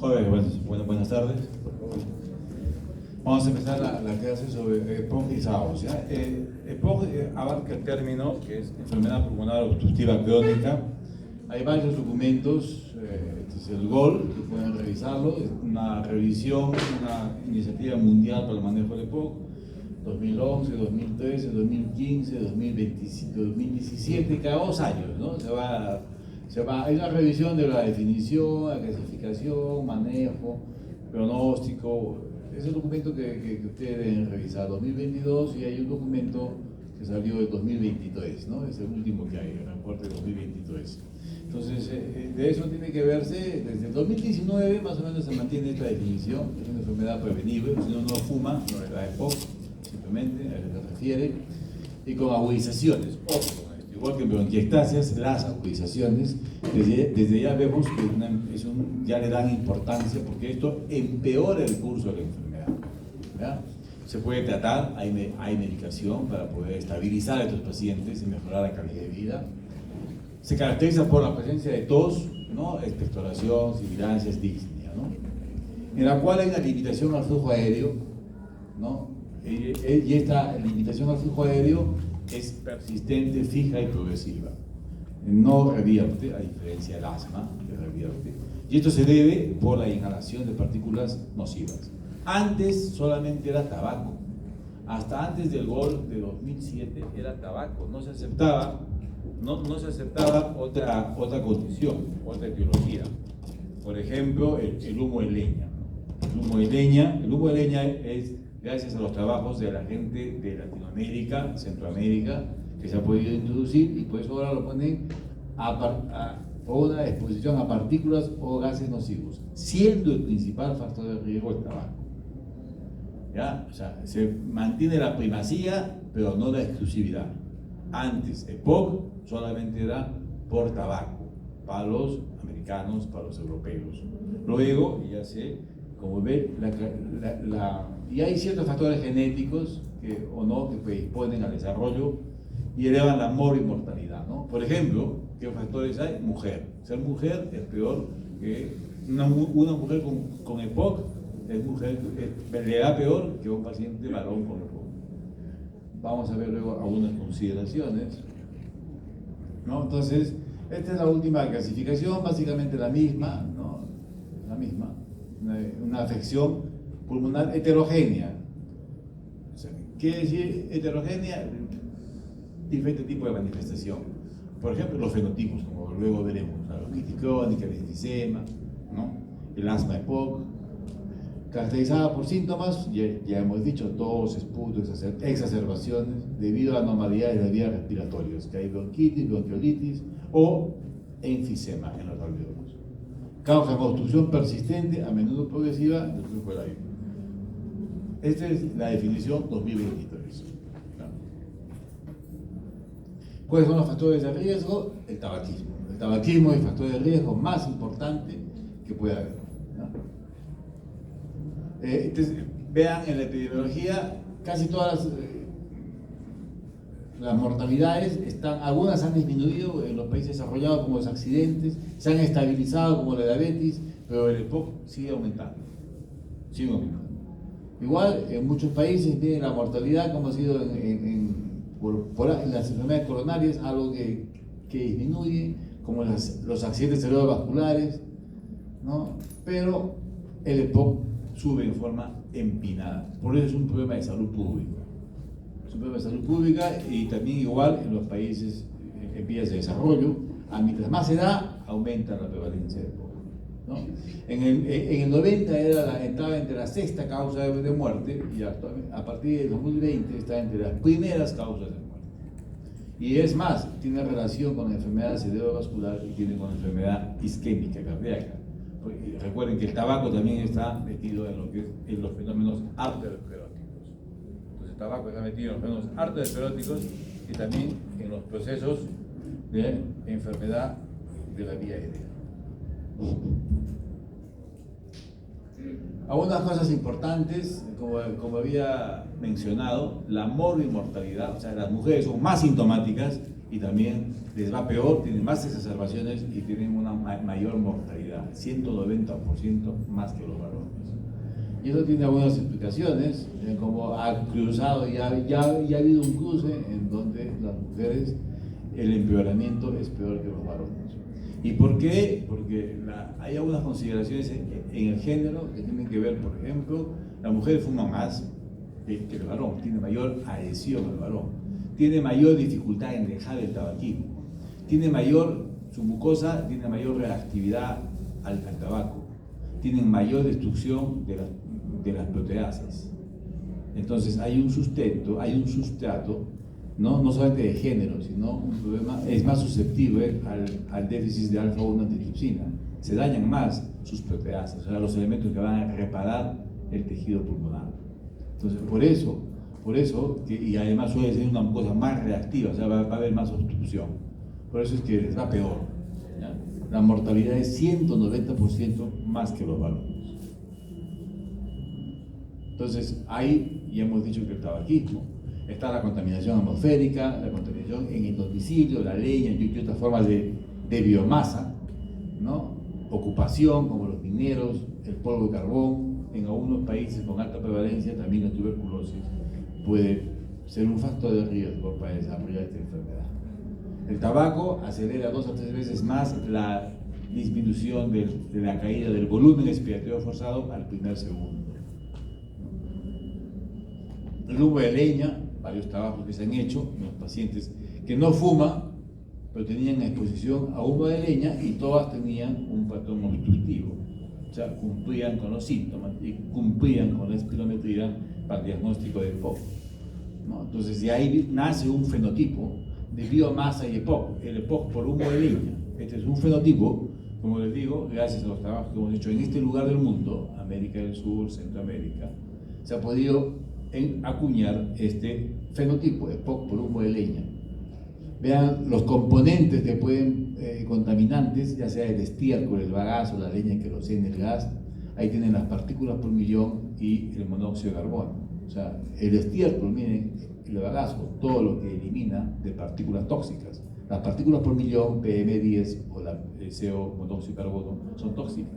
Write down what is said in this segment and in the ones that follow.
Jóvenes, buenas tardes. Vamos a empezar la clase sobre EPOC y SAOS. EPOC abarca el término que es enfermedad pulmonar obstructiva crónica. Hay varios documentos, este es el GOL, que pueden revisarlo, es una revisión, una iniciativa mundial para el manejo del EPOC, 2011, 2013, 2015, 2025, 2017, cada 2 años, ¿no? Hay una revisión de la definición, la clasificación, manejo, pronóstico. Es el documento que ustedes deben revisar, 2022, y hay un documento que salió en 2023, ¿no? Es el último que hay, el reporte de 2023. Entonces, de eso tiene que verse, desde el 2019 más o menos se mantiene esta definición, es una enfermedad prevenible, si uno no fuma, no es la EPOC, simplemente a eso se refiere, y con agudizaciones, ojo. Igual que en bronquiectasias, las agudizaciones, desde ya vemos que ya le dan importancia porque esto empeora el curso de la enfermedad, ¿verdad? Se puede tratar, hay medicación para poder estabilizar a estos pacientes y mejorar la calidad de vida. Se caracteriza por la presencia de tos, ¿no? Expectoración, sibilancias, disnea, ¿no? En la cual hay una limitación al flujo aéreo, ¿no? Y esta limitación al flujo aéreo es persistente, fija y progresiva. No revierte, a diferencia del asma, que revierte. Y esto se debe por la inhalación de partículas nocivas. Antes solamente era tabaco. Hasta antes del GOL de 2007 era tabaco. No se aceptaba, no se aceptaba otra condición, otra etiología. Por ejemplo, el humo de leña. El humo de leña es gracias a los trabajos de la gente de Latinoamérica, Centroamérica, que se ha podido introducir y por eso ahora lo ponen por una exposición a partículas o gases nocivos, siendo el principal factor de riesgo el tabaco. ¿Ya? O sea, se mantiene la primacía, pero no la exclusividad. Antes, EPOC solamente era por tabaco, para los americanos, para los europeos. Luego, ya sé, como ven, y hay ciertos factores genéticos que predisponen al desarrollo y elevan la mortalidad, ¿no? Por ejemplo, ¿qué factores hay? Mujer. Ser mujer es peor que una mujer con EPOC, le da peor que un paciente varón con EPOC. Vamos a ver luego algunas consideraciones, ¿no? Entonces, esta es la última clasificación, básicamente la misma, ¿no? La misma. Una afección pulmonar heterogénea. O sea, ¿qué decir heterogénea? Diferente tipo de manifestación. Por ejemplo, los fenotipos, como luego veremos, la bronquitis crónica, el enfisema, ¿no? El asma EPOC, caracterizada por síntomas, ya hemos dicho, tos, esputo, exacerbaciones, debido a anormalidades de las vías respiratorias, que hay bronquitis, bronquiolitis o enfisema en los alveolos. Causa obstrucción persistente, a menudo progresiva, del flujo del aire. Esta es la definición 2023. ¿Cuáles son los factores de riesgo? El tabaquismo. El tabaquismo es el factor de riesgo más importante que puede haber, ¿no? Entonces, vean en la epidemiología, casi todas las mortalidades algunas han disminuido en los países desarrollados, como los accidentes, se han estabilizado como la diabetes, pero el EPOC sigue aumentando. Igual, en muchos países viene la mortalidad, como ha sido en las enfermedades coronarias, algo que disminuye, como los accidentes cerebrovasculares, ¿no? Pero el EPOC sube en forma empinada. Por eso es un problema de salud pública. Es un problema de salud pública y también igual en los países en vías de desarrollo. Mientras más se da, aumenta la prevalencia de EPOC, ¿no? En el 90 estaba entre la sexta causa de muerte y a partir del 2020 está entre las primeras causas de muerte. Y es más, tiene relación con la enfermedad cerebrovascular y tiene con la enfermedad isquémica cardíaca. Porque recuerden que el tabaco también está metido en los fenómenos arterioscleróticos. Entonces el tabaco está metido en los fenómenos arterioscleróticos y también en los procesos de enfermedad de la vía aérea. Algunas cosas importantes, como había mencionado, la morbi-mortalidad, o sea, las mujeres son más sintomáticas y también les va peor, tienen más exacerbaciones y tienen una mayor mortalidad, 190% más que los varones. Y eso tiene algunas explicaciones, como ha cruzado, ya ha habido un cruce en donde las mujeres, el empeoramiento es peor que los varones. ¿Y por qué? Porque hay algunas consideraciones en el género que tienen que ver, por ejemplo, la mujer fuma más que el varón, tiene mayor adhesión al varón, tiene mayor dificultad en dejar el tabaquismo, su mucosa tiene mayor reactividad al tabaco, tienen mayor destrucción de las proteasas. Entonces hay un sustrato, no solamente de género, sino un problema, es más susceptible al déficit de alfa-1 antitrypsina. Se dañan más sus proteasas, o sea, los elementos que van a reparar el tejido pulmonar. Entonces, por eso y además suele ser una mucosa más reactiva, o sea, va a haber más obstrucción. Por eso es que les va peor, ¿ya? La mortalidad es 190% más que los varones. Entonces, ahí ya hemos dicho que el tabaquismo, está la contaminación atmosférica, la contaminación en el domicilio, la leña y otras formas de biomasa, ¿no? Ocupación, como los mineros, el polvo de carbón. En algunos países con alta prevalencia también la tuberculosis puede ser un factor de riesgo para desarrollar esta enfermedad. El tabaco acelera 2 a 3 veces más la disminución de la caída del volumen expiratorio forzado al primer segundo. El humo de leña, varios trabajos que se han hecho en los pacientes que no fuman, pero tenían exposición a humo de leña y todas tenían un patrón obstructivo. O sea, cumplían con los síntomas y cumplían con la espirometría para el diagnóstico de EPOC, ¿no? Entonces, de ahí nace un fenotipo de biomasa y EPOC, el EPOC por humo de leña. Este es un fenotipo, como les digo, gracias a los trabajos que hemos hecho en este lugar del mundo, América del Sur, Centroamérica, se ha podido acuñar este fenotipo, EPOC por humo de leña. Vean los componentes que pueden, contaminantes, ya sea el estiércol, el bagazo, la leña, el queroseno, el gas. Ahí tienen las partículas por millón y el monóxido de carbono. O sea, el estiércol, miren, el bagazo, todo lo que elimina de partículas tóxicas. Las partículas por millón, PM10 o el CO, monóxido de carbono, son tóxicas.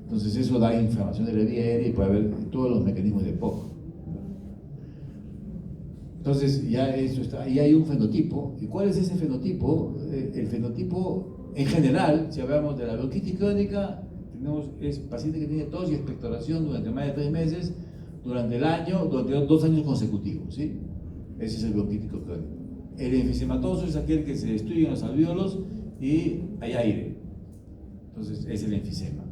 Entonces eso da inflamación de la vía aérea y puede haber todos los mecanismos de EPOC. Entonces ya eso está, y hay un fenotipo. ¿Y cuál es ese fenotipo? El fenotipo en general, si hablamos de la bronquitis crónica, es paciente que tiene tos y expectoración durante más de 3 meses, durante el año, durante 2 años consecutivos, ¿sí? Ese es el bronquítico crónico. El enfisematoso es aquel que se destruyen los alvéolos y hay aire. Entonces es el enfisema.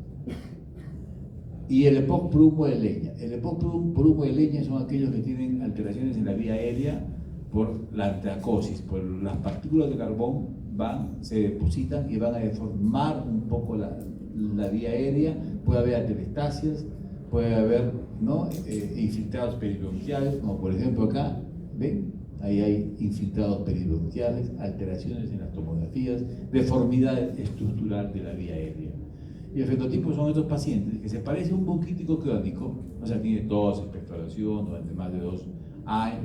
Y el EPOC por humo de leña. El EPOC por humo de leña son aquellos que tienen alteraciones en la vía aérea por la antracosis, por las partículas de carbón se depositan y van a deformar un poco la vía aérea. Puede haber atelestasias, puede haber, ¿no? Infiltrados peribronquiales, como por ejemplo acá, ¿ven? Ahí hay infiltrados peribronquiales, alteraciones en las tomografías, deformidad estructural de la vía aérea. Y el fenotipo son estos pacientes que se parecen a un bronquítico crónico, o sea, tiene tos, expectoración durante más de 2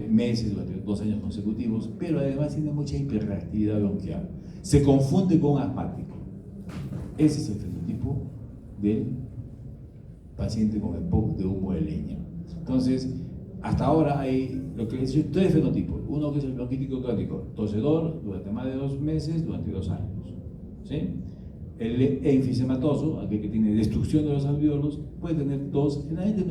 meses, durante 2 años consecutivos, pero además tiene mucha hiperreactividad bronquial. Se confunde con un asmático. Ese es el fenotipo del paciente con EPOC de humo de leña. Entonces, hasta ahora hay lo que es 3 fenotipos. Uno que es el bronquítico crónico, tosedor durante más de 2 meses, durante 2 años. ¿Sí? El enfisematoso, aquel que tiene destrucción de los alvéolos, puede tener tos. Generalmente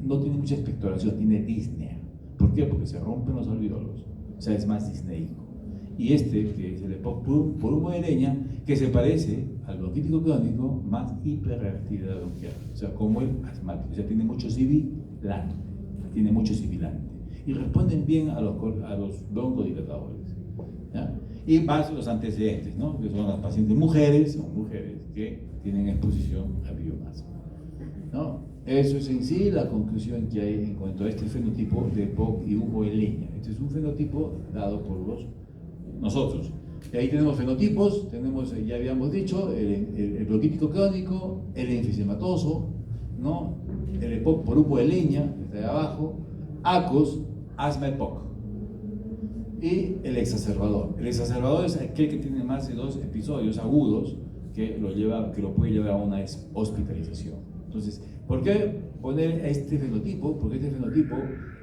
no tiene mucha expectoración, tiene disnea. ¿Por qué? Porque se rompen los alvéolos, o sea, es más disneico. Y este, que es el EPOC por humo de leña, que se parece al bronquítico crónico, más hiperreactividad bronquial, o sea, como el asmático, o sea, tiene mucho sibilante, y responden bien a los broncodilatadores, ¿ya? Y más los antecedentes, ¿no? Que son las pacientes mujeres que tienen exposición a biomasa, ¿no? Eso es en sí la conclusión que hay en cuanto a este fenotipo de EPOC y humo de leña. Este es un fenotipo dado por nosotros. Y ahí tenemos fenotipos, ya habíamos dicho, el bronquítico crónico, el enfisematoso, ¿no? El EPOC por humo de leña, que está ahí abajo, ACOS, asma EPOC. Y el exacerbador. El exacerbador es aquel que tiene más de 2 episodios agudos que lo puede llevar a una hospitalización. Entonces, ¿por qué poner este fenotipo? Porque este fenotipo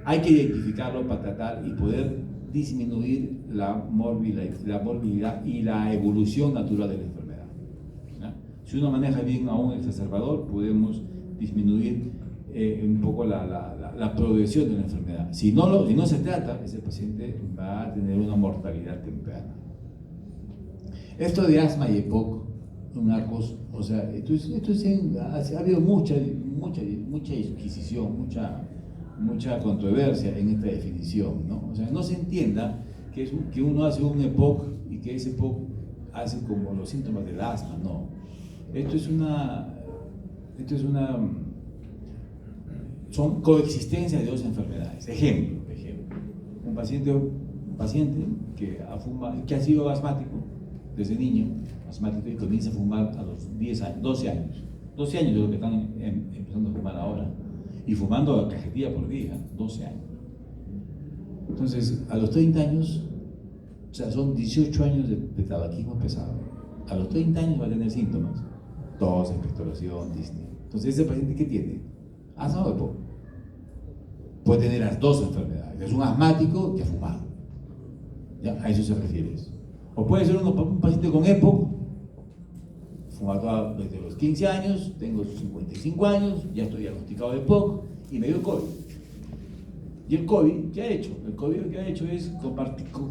hay que identificarlo para tratar y poder disminuir la morbilidad y la evolución natural de la enfermedad. ¿Ya? Si uno maneja bien a un exacerbador, podemos disminuir un poco la progresión de la enfermedad. Si no se trata, ese paciente va a tener una mortalidad temprana. Esto de asma y EPOC, un ACOS, o sea, ha habido mucha disquisición, mucha controversia en esta definición, ¿no? O sea, no se entienda que uno hace un EPOC y que ese EPOC hace como los síntomas del asma, no. Son coexistencias de 2 enfermedades. Ejemplo, un paciente que ha sido asmático desde niño, asmático, y comienza a fumar a los 12 años. 12 años es lo que están empezando a fumar ahora. Y fumando a cajetilla por día, 12 años. Entonces, a los 30 años, o sea, son 18 años de tabaquismo pesado. A los 30 años va a tener síntomas: tos, expectoración, disney. Entonces, ¿ese paciente qué tiene? Asma o EPOC. Puede tener las 2 enfermedades. Es un asmático que ha fumado. ¿Ya? A eso se refiere eso. O puede ser un paciente con EPOC, fumado desde los 15 años, tengo 55 años, ya estoy diagnosticado de EPOC y me dio COVID. ¿Y el COVID qué ha hecho? El COVID lo que ha hecho es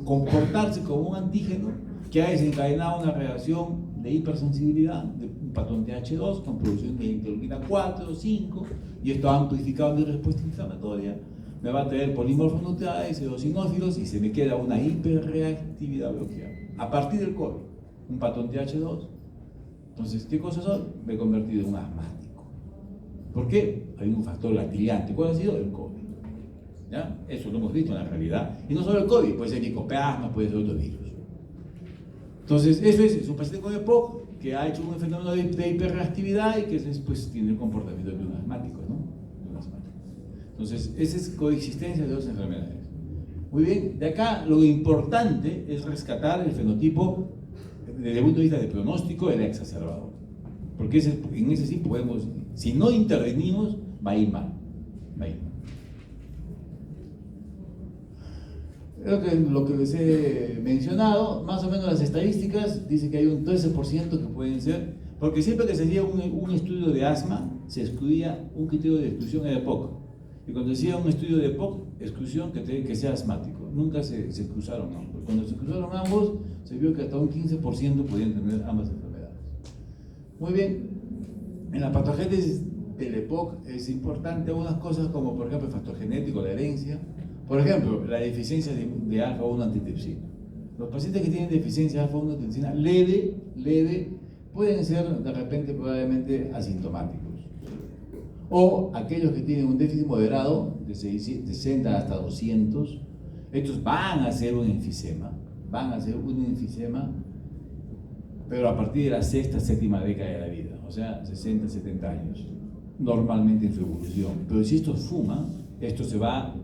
comportarse como un antígeno que ha desencadenado una reacción de hipersensibilidad, de un patrón TH2 con producción de interleuquina 4 o 5, y esto ha amplificado mi respuesta inflamatoria, me va a traer polimorfonucleares, eosinófilos, y se me queda una hiperreactividad bloqueada. A partir del COVID, un patrón TH2. Entonces, ¿qué cosa soy? Me he convertido en un asmático. ¿Por qué? Hay un factor gatillante. ¿Cuál ha sido? El COVID. ¿Ya? Eso lo hemos visto en la realidad. Y no solo el COVID, puede ser micoplasma, puede ser otro virus. Entonces, eso es un paciente con EPOC que ha hecho un fenómeno de hiperreactividad y que después tiene el comportamiento de un asmático, ¿no? De un asmático. Entonces, esa es coexistencia de 2 enfermedades. Muy bien, de acá lo importante es rescatar el fenotipo desde el punto de vista de pronóstico del exacerbador. Porque en ese sí podemos, si no intervenimos, va a ir mal. Creo que lo que les he mencionado, más o menos las estadísticas, dice que hay un 13% que pueden ser, porque siempre que se hacía un estudio de asma, se excluía un criterio de exclusión de EPOC. Y cuando se hacía un estudio de EPOC, exclusión que sea asmático. Nunca se cruzaron ambos. Cuando se cruzaron ambos, se vio que hasta un 15% podían tener ambas enfermedades. Muy bien, en la patogénesis del EPOC es importante algunas cosas como, por ejemplo, el factor genético, la herencia. Por ejemplo, la deficiencia de alfa-1 antitrypsina. Los pacientes que tienen deficiencia de alfa-1 antitrypsina leve, pueden ser de repente probablemente asintomáticos. O aquellos que tienen un déficit moderado de 60 hasta 200, estos van a hacer un enfisema, pero a partir de la 6ª, 7ª década de la vida, o sea, 60, 70 años, normalmente en su evolución. Pero si estos fuman, esto se va a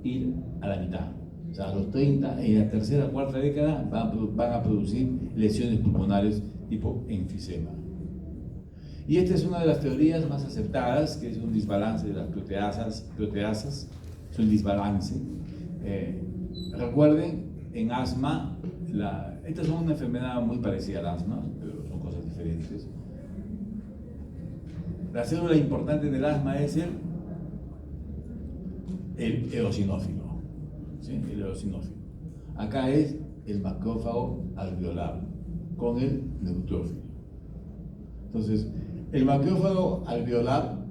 ir a la mitad. O sea, a los 30, en la 3ª, 4ª década van a producir lesiones pulmonares tipo enfisema. Y esta es una de las teorías más aceptadas, que es un desbalance de las proteasas, es un desbalance. Recuerden, en asma, esta es una enfermedad muy parecida al asma, pero son cosas diferentes. La célula importante del asma es el eosinófilo, ¿sí? El eosinófilo. Acá es el macrófago alveolar con el neutrófilo. Entonces, el macrófago alveolar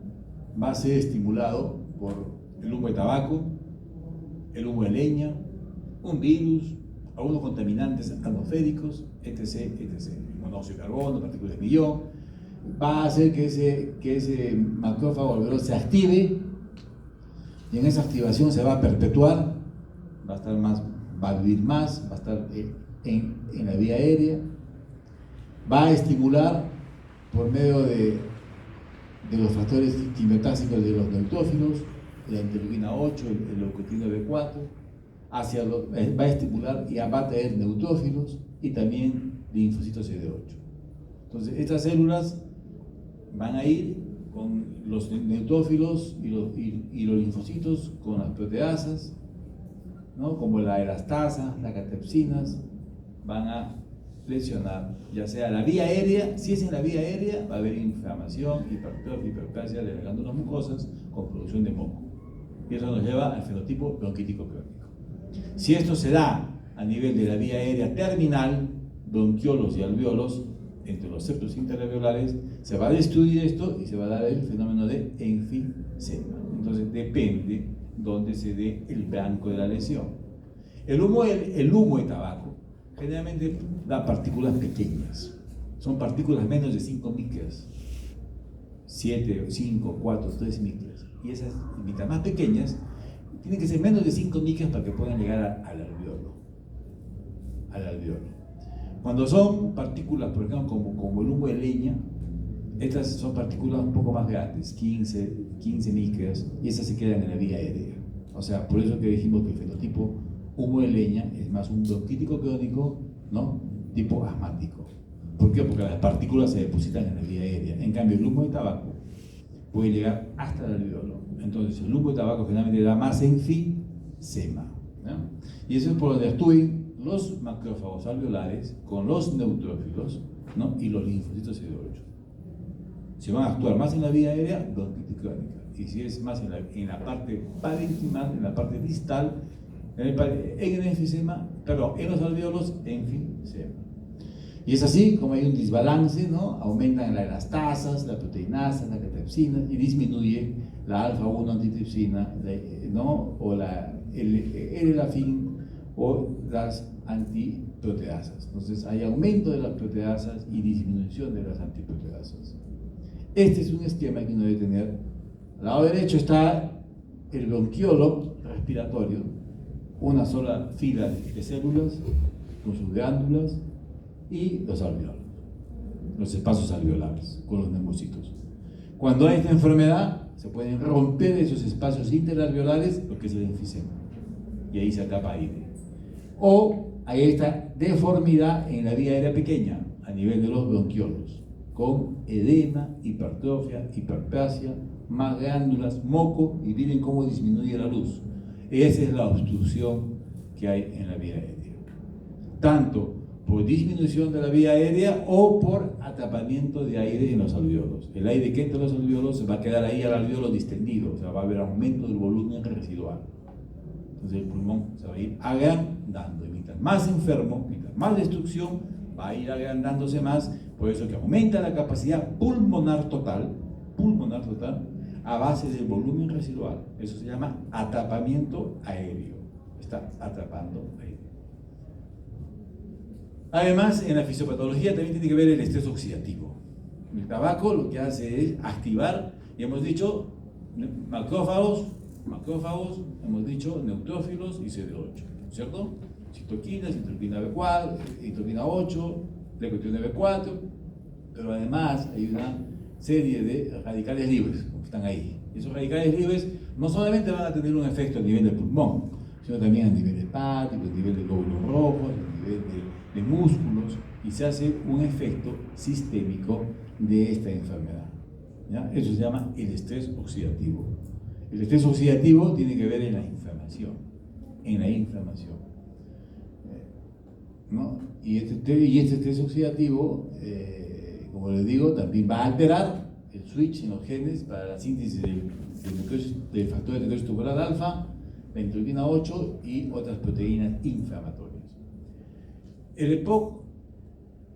va a ser estimulado por el humo de tabaco, el humo de leña, un virus, algunos contaminantes atmosféricos, etc. Monóxido de carbono, partículas de millón. Va a hacer que ese macrófago alveolar se active, y en esa activación se va a perpetuar, va a vivir más, va a estar en la vía aérea, va a estimular por medio de de los factores quimiotásicos de los neutrófilos, la interleuquina 8, el leucotrieno B4, va a estimular y va a traer neutrófilos y también linfocitos CD8. Entonces, estas células van a ir con los neutrófilos y los linfocitos con las proteasas, ¿no? Como la elastasa, las catepsinas, van a lesionar, ya sea la vía aérea. Si es en la vía aérea, va a haber inflamación, hipertrofia, hiperplasia de las glándulas mucosas con producción de moco. Y eso nos lleva al fenotipo bronquítico crónico. Si esto se da a nivel de la vía aérea terminal, bronquiolos y alveolos, entre los septos interalveolares, se va a destruir esto y se va a dar el fenómeno de enfisema. Entonces depende dónde se dé el blanco de la lesión. El humo de tabaco generalmente da partículas pequeñas, son partículas menos de 5 micras, 7, 5, 4, 3 micras, y esas, mientras más pequeñas, tienen que ser menos de 5 micras para que puedan llegar al alveolo. Cuando son partículas, por ejemplo, como el humo de leña, estas son partículas un poco más grandes, 15 micras, y esas se quedan en la vía aérea. O sea, por eso que dijimos que el fenotipo humo de leña es más un bronquítico crónico, ¿no? Tipo asmático. ¿Por qué? Porque las partículas se depositan en la vía aérea. En cambio, el humo de tabaco puede llegar hasta el alveolo. Entonces, el humo de tabaco generalmente da más enfisema, ¿no? Y eso es por donde actúen los macrófagos alveolares con los neutrófilos, ¿no? Y los linfocitos CD8. Si van a actuar más en la vía aérea, bronquitis crónica. Y si es más en la parte parenquimal, en la parte distal, en el enfisema, perdón, en los alveolos, enfisema. Y es así como hay un desbalance, ¿no? Aumentan las elastasas, la proteinasa, la catepsina, y disminuye la alfa-1 antitripsina, ¿no? O el elafin o las antiproteasas. Entonces hay aumento de las proteasas y disminución de las antiproteasas. Este es un esquema que uno debe tener. Al lado derecho está el bronquiolo respiratorio, una sola fila de células con sus glándulas y los alveolos, los espacios alveolares con los neumocitos. Cuando hay esta enfermedad, se pueden romper esos espacios interalveolares, lo que es el enfisema, y ahí se tapa aire. O hay esta deformidad en la vía aérea pequeña, a nivel de los bronquiolos, con edema, hipertrofia, hiperplasia, más glándulas, moco, y miren cómo disminuye la luz. Esa es la obstrucción que hay en la vía aérea. Tanto por disminución de la vía aérea o por atrapamiento de aire en los alveolos. El aire que entra en los alveolos se va a quedar ahí al alveolo distendido, o sea, va a haber aumento del volumen residual. Entonces el pulmón se va a ir agrandando, y mientras más enfermo, mientras más destrucción, va a ir agrandándose más, por eso que aumenta la capacidad pulmonar total, a base del volumen residual. Eso se llama atrapamiento aéreo. Está atrapando aire. Además, en la fisiopatología también tiene que ver el estrés oxidativo. El tabaco lo que hace es activar, y hemos dicho, macrófagos, hemos dicho neutrófilos y CD8, ¿cierto? Citoquinas, interleuquina B4, interleuquina 8, leucotrieno B4, pero además hay una serie de radicales libres, como están ahí. Y esos radicales libres no solamente van a tener un efecto a nivel del pulmón, sino también a nivel hepático, a nivel de glóbulos rojos, a nivel de músculos, y se hace un efecto sistémico de esta enfermedad, ¿ya? Eso se llama el estrés oxidativo. El estrés oxidativo tiene que ver en la inflamación, ¿no? Y este estrés oxidativo, como les digo, también va a alterar el switch en los genes para la síntesis del factor de necrosis tubular alfa, la interleuquina 8 y otras proteínas inflamatorias. El EPOC,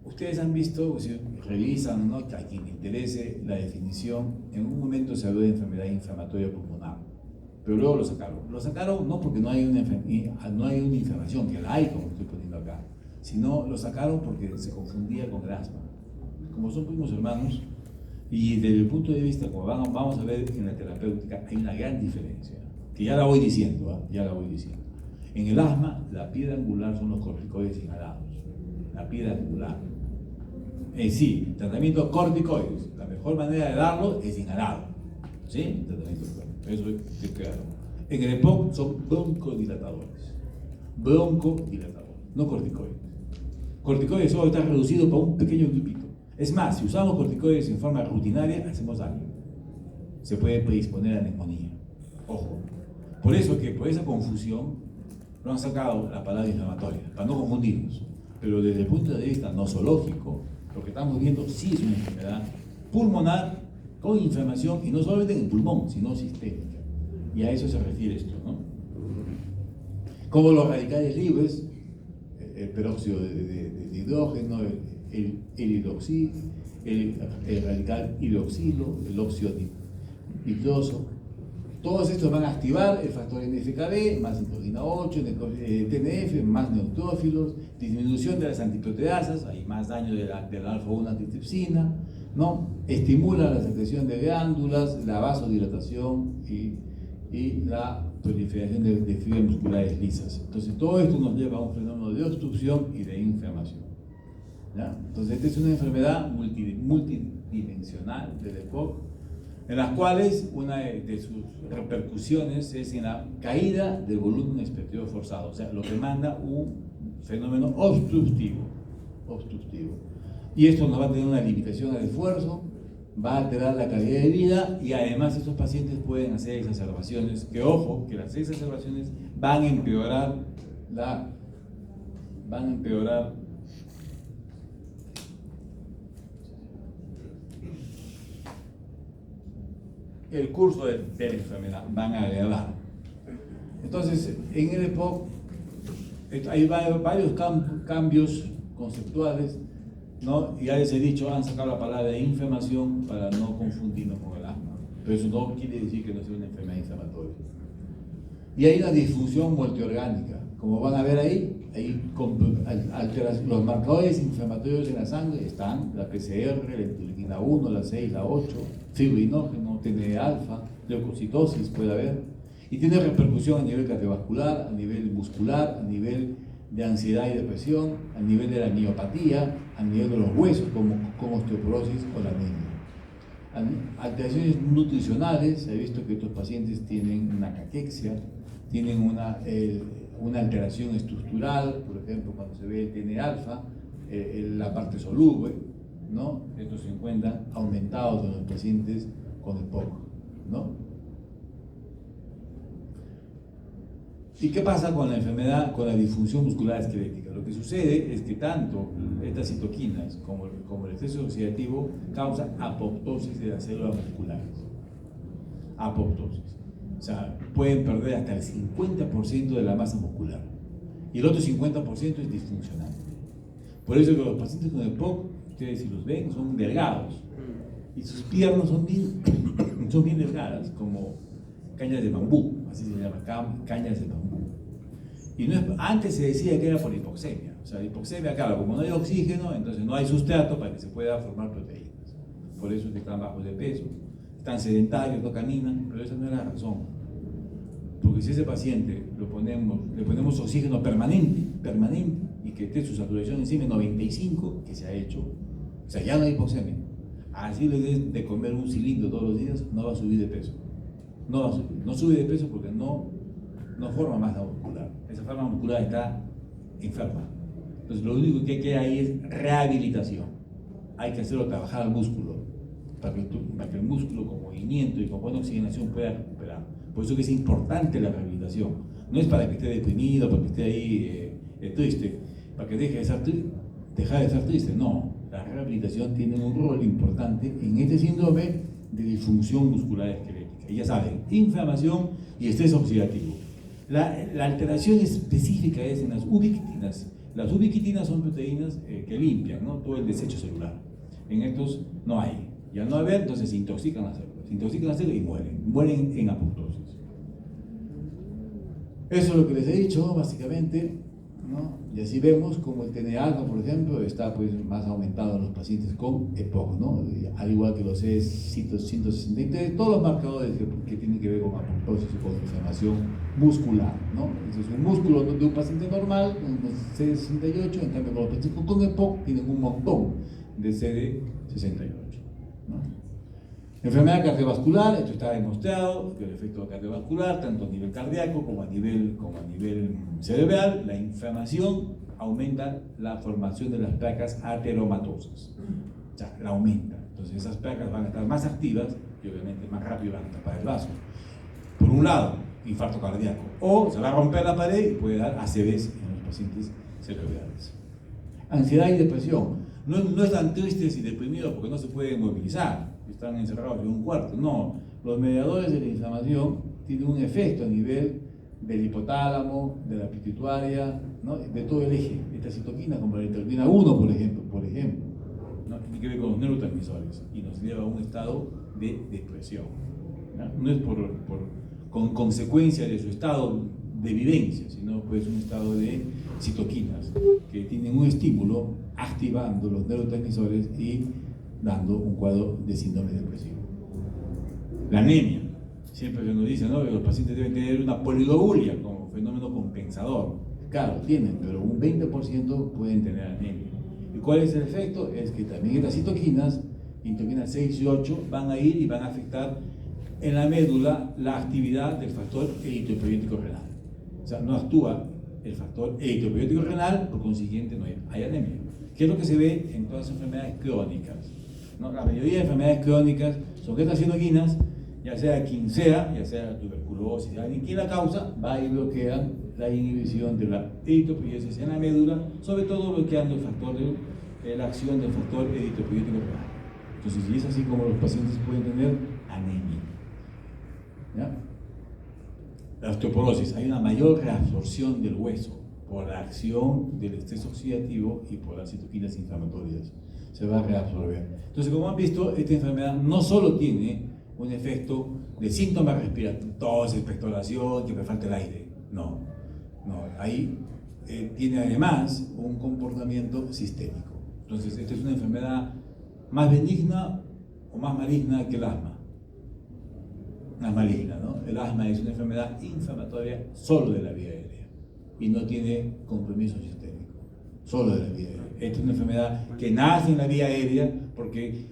ustedes han visto, si revisan, ¿no? Que a quien le interese la definición, en un momento se habló de enfermedad inflamatoria pulmonar, pero luego lo sacaron. Lo sacaron no porque no hay una inflamación, que la hay, como estoy poniendo acá, sino lo sacaron porque se confundía con el asma. Como son primos hermanos, y desde el punto de vista, como vamos a ver en la terapéutica, hay una gran diferencia, que ya la voy diciendo, ya la voy diciendo. En el asma, la piedra angular son los corticoides inhalados, la piedra angular. Sí, tratamiento corticoides. La mejor manera de darlo es inhalado. ¿Sí? Tratamiento corticoides. Eso es claro. En el EPOC son broncodilatadores. Broncodilatadores, no corticoides. Corticoides solo está reducido para un pequeño grupito. Es más, si usamos corticoides en forma rutinaria, hacemos daño. Se puede predisponer a neumonía. Ojo. Por eso que por esa confusión no han sacado la palabra inflamatoria, para no confundirnos. Pero desde el punto de vista nosológico, lo que estamos viendo sí es una enfermedad pulmonar con inflamación, y no solamente en el pulmón, sino sistémica. Y a eso se refiere esto, ¿no? Como los radicales libres, el peróxido de hidrógeno, el radical hidroxilo, el óxido nitroso, todos estos van a activar el factor NF-κB, más interleucina 8, TNF, más neutrófilos, disminución de las antiproteasas, hay más daño de la alfa-1 antitripsina, ¿no? Estimula la secreción de glándulas, la vasodilatación y la proliferación de fibras musculares lisas. Entonces, todo esto nos lleva a un fenómeno de obstrucción y de inflamación. ¿Ya? Entonces, esta es una enfermedad multidimensional del EPOC, en las cuales una de sus repercusiones es en la caída del volumen expiratorio forzado, o sea, lo que manda un fenómeno obstructivo. Y esto nos va a tener una limitación al esfuerzo, va a alterar la calidad de vida, y además estos pacientes pueden hacer exacerbaciones, que ojo, que las exacerbaciones van a empeorar el curso de la enfermedad, van a agravar. Entonces, en el EPOC hay varios cambios conceptuales, ¿no? Ya les he dicho, han sacado la palabra de inflamación para no confundirnos con el asma, pero eso no quiere decir que no sea una enfermedad inflamatoria. Y hay una disfunción multiorgánica, como van a ver ahí los marcadores inflamatorios en la sangre están la PCR, la interleuquina 1, la 6, la 8, fibrinógeno, TNF-alfa, leucocitosis puede haber, y tiene repercusión a nivel cardiovascular, a nivel muscular, a nivel de ansiedad y depresión, a nivel de la miopatía, a nivel de los huesos como osteoporosis o la anemia. Alteraciones nutricionales, se ha visto que estos pacientes tienen una caquexia, tienen una alteración estructural, por ejemplo, cuando se ve el TNF-alfa, la parte soluble, ¿no? Estos se encuentran aumentados en los pacientes con EPOC, ¿no? ¿Y qué pasa con la enfermedad, con la disfunción muscular esquelética? Lo que sucede es que tanto estas citoquinas como el exceso oxidativo causan apoptosis de las células musculares. Apoptosis. O sea, pueden perder hasta el 50% de la masa muscular. Y el otro 50% es disfuncional. Por eso que los pacientes con EPOC, ustedes si los ven, son delgados. Y sus piernas son bien delgadas, como cañas de bambú, así se llama, cañas de bambú. Y no es, antes se decía que era por hipoxemia. O sea, la hipoxemia, claro, como no hay oxígeno, entonces no hay sustrato para que se pueda formar proteínas. Por eso es que están bajos de peso, están sedentarios, no caminan, pero esa no es la razón. Porque si ese paciente le ponemos oxígeno permanente, y que esté su saturación encima de 95, que se ha hecho, o sea, ya no hay hipoxemia. Así le des de comer un cilindro todos los días, no va a subir de peso. No va a subir, no sube de peso porque no forma masa muscular. Esa forma muscular está enferma. Entonces lo único que queda ahí es rehabilitación. Hay que hacerlo trabajar al músculo, para que el músculo con movimiento y con buena oxigenación pueda recuperar. Por eso que es importante la rehabilitación. No es para que esté deprimido, para que esté ahí triste, para que deje de ser triste. No, la rehabilitación tiene un rol importante en este síndrome de disfunción muscular esquelética. Y ya saben, inflamación y estrés oxidativo. La alteración específica es en las ubiquitinas. Las ubiquitinas son proteínas que limpian, ¿no?, todo el desecho celular. En estos no hay. Y al no haber, entonces se intoxican las células y mueren en apoptosis. Eso es lo que les he dicho, básicamente, ¿no? Y así vemos como el TNA, por ejemplo, está pues más aumentado en los pacientes con EPOC, ¿no? Al igual que los E163, todos los marcadores que tienen que ver con apoptosis y con inflamación muscular, ¿no? Ese es un músculo de un paciente normal, un C68, en cambio con los pacientes con EPOC tienen un montón de CD68, ¿no? Enfermedad cardiovascular, esto está demostrado que el efecto cardiovascular, tanto a nivel cardíaco como a nivel cerebral, la inflamación aumenta la formación de las placas ateromatosas. O sea, la aumenta. Entonces esas placas van a estar más activas y obviamente más rápido van a tapar el vaso. Por un lado, infarto cardíaco. O se va a romper la pared y puede dar ACVs en los pacientes cerebrales. Ansiedad y depresión. No están tristes y deprimidos porque no se pueden movilizar, están encerrados en un cuarto. No, los mediadores de la inflamación tienen un efecto a nivel del hipotálamo, de la pituitaria, ¿no? De todo el eje. Estas citoquinas, como la interleucina 1, por ejemplo, ¿no? Tiene que ver con los neurotransmisores y nos lleva a un estado de depresión. No es con consecuencia de su estado de vivencia, sino pues un estado de citoquinas que tienen un estímulo activando los neurotransmisores y dando un cuadro de síndrome depresivo. La anemia, siempre se nos dice, ¿no?, que los pacientes deben tener una poliglobulia como fenómeno compensador. Claro, tienen, pero un 20% pueden tener anemia. ¿Y cuál es el efecto? Es que también las citoquinas, interleukinas 6 y 8, van a ir y van a afectar en la médula la actividad del factor eritropoyético renal. O sea, no actúa el factor eritropoyético renal, por consiguiente no hay anemia. ¿Qué es lo que se ve en todas las enfermedades crónicas? ¿No? La mayoría de enfermedades crónicas son que estas citoquinas, ya sea quien sea, ya sea tuberculosis, alguien quien la causa, va y bloquea la inhibición de la eritropoiesis en la médula, sobre todo bloqueando la acción del factor eritropoyético renal. Entonces, y es así como los pacientes pueden tener anemia. ¿Ya? La osteoporosis, hay una mayor reabsorción del hueso por la acción del estrés oxidativo y por las citoquinas inflamatorias. Se va a reabsorber. Entonces, como han visto, esta enfermedad no solo tiene un efecto de síntomas respiratorios, tos, expectoración, que me falta el aire. No. Ahí tiene además un comportamiento sistémico. Entonces, esta es una enfermedad más benigna o más maligna que el asma. Más maligna, ¿no? El asma es una enfermedad inflamatoria solo de la vía aérea y no tiene compromiso sistémico, solo de la vía aérea. Esta es una enfermedad que nace en la vía aérea porque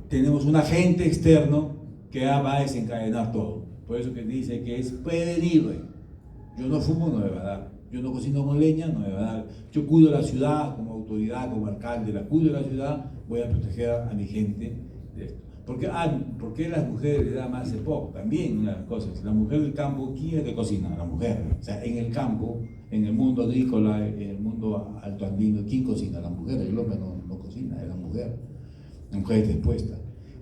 tenemos un agente externo que va a desencadenar todo. Por eso que dice que es prevenible. Yo no fumo, no me va a dar. Yo no cocino con leña, no me va a dar. Yo cuido la ciudad como autoridad, como alcalde, la cuido de la ciudad, voy a proteger a mi gente de esto. ¿Por qué las mujeres le da más EPOC? También una de las cosas. La mujer del campo, ¿quién es la que cocina? La mujer. O sea, en el campo, en el mundo agrícola, en el mundo altoandino, ¿quién cocina? La mujer. El hombre no cocina, es la mujer. La mujer está expuesta.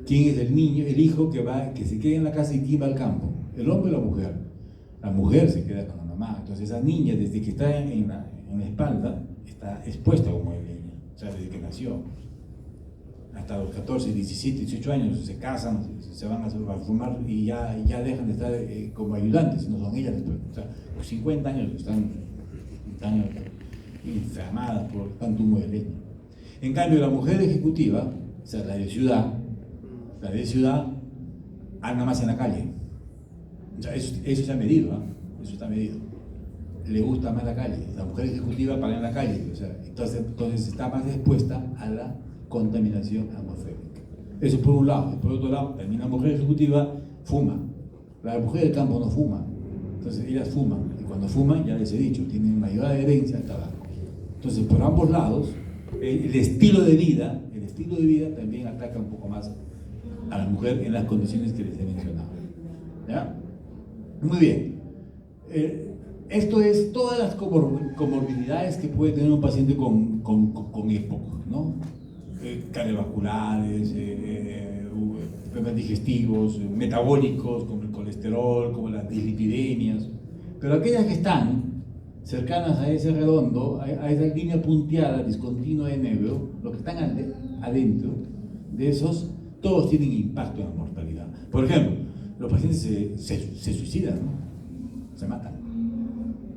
¿Quién es el niño, el hijo que se queda en la casa y quién va al campo? ¿El hombre o la mujer? La mujer se queda con la mamá. Entonces esa niña, desde que está en la espalda, está expuesta como es niña. O sea, desde que nació. Hasta los 14, 17, 18 años se casan, se van a formar y ya dejan de estar como ayudantes, no son ellas después. O sea, los 50 años están inflamadas por tanto humo de leña. En cambio, la mujer ejecutiva, o sea, la de ciudad, anda más en la calle. O sea, eso se ha medido, eso está medido. Le gusta más la calle. La mujer ejecutiva para en la calle, o sea, entonces está más expuesta a la contaminación atmosférica. Eso por un lado. Y por otro lado, también la mujer ejecutiva fuma. La mujer del campo no fuma. Entonces ellas fuman. Y cuando fuman, ya les he dicho, tienen mayor adherencia al tabaco. Entonces, por ambos lados, el estilo de vida también ataca un poco más a la mujer en las condiciones que les he mencionado. ¿Ya? Muy bien. Esto es todas las comorbilidades que puede tener un paciente con EPOC, ¿no? Cardiovasculares, problemas digestivos, metabólicos, como el colesterol, como las dislipidemias. Pero aquellas que están cercanas a ese redondo, a esa línea punteada, discontinua de Neveu, los que están adentro de esos, todos tienen impacto en la mortalidad. Por ejemplo, los pacientes se suicidan, ¿no? Se matan.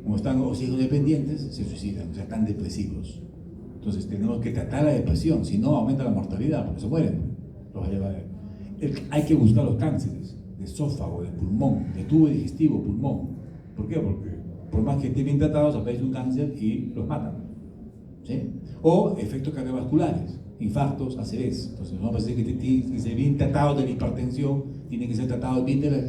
Como están oxígeno dependientes, se suicidan, o sea, están depresivos. Entonces tenemos que tratar la depresión, si no aumenta la mortalidad, porque se mueren. Hay que buscar los cánceres de esófago, de pulmón, de tubo digestivo, pulmón. ¿Por qué? Porque por más que estén bien tratados, aparece un cáncer y los matan. ¿Sí? O efectos cardiovasculares. infartos, ACVs. Entonces, no parece que se bien tratado de la hipertensión, tiene que ser tratado bien de las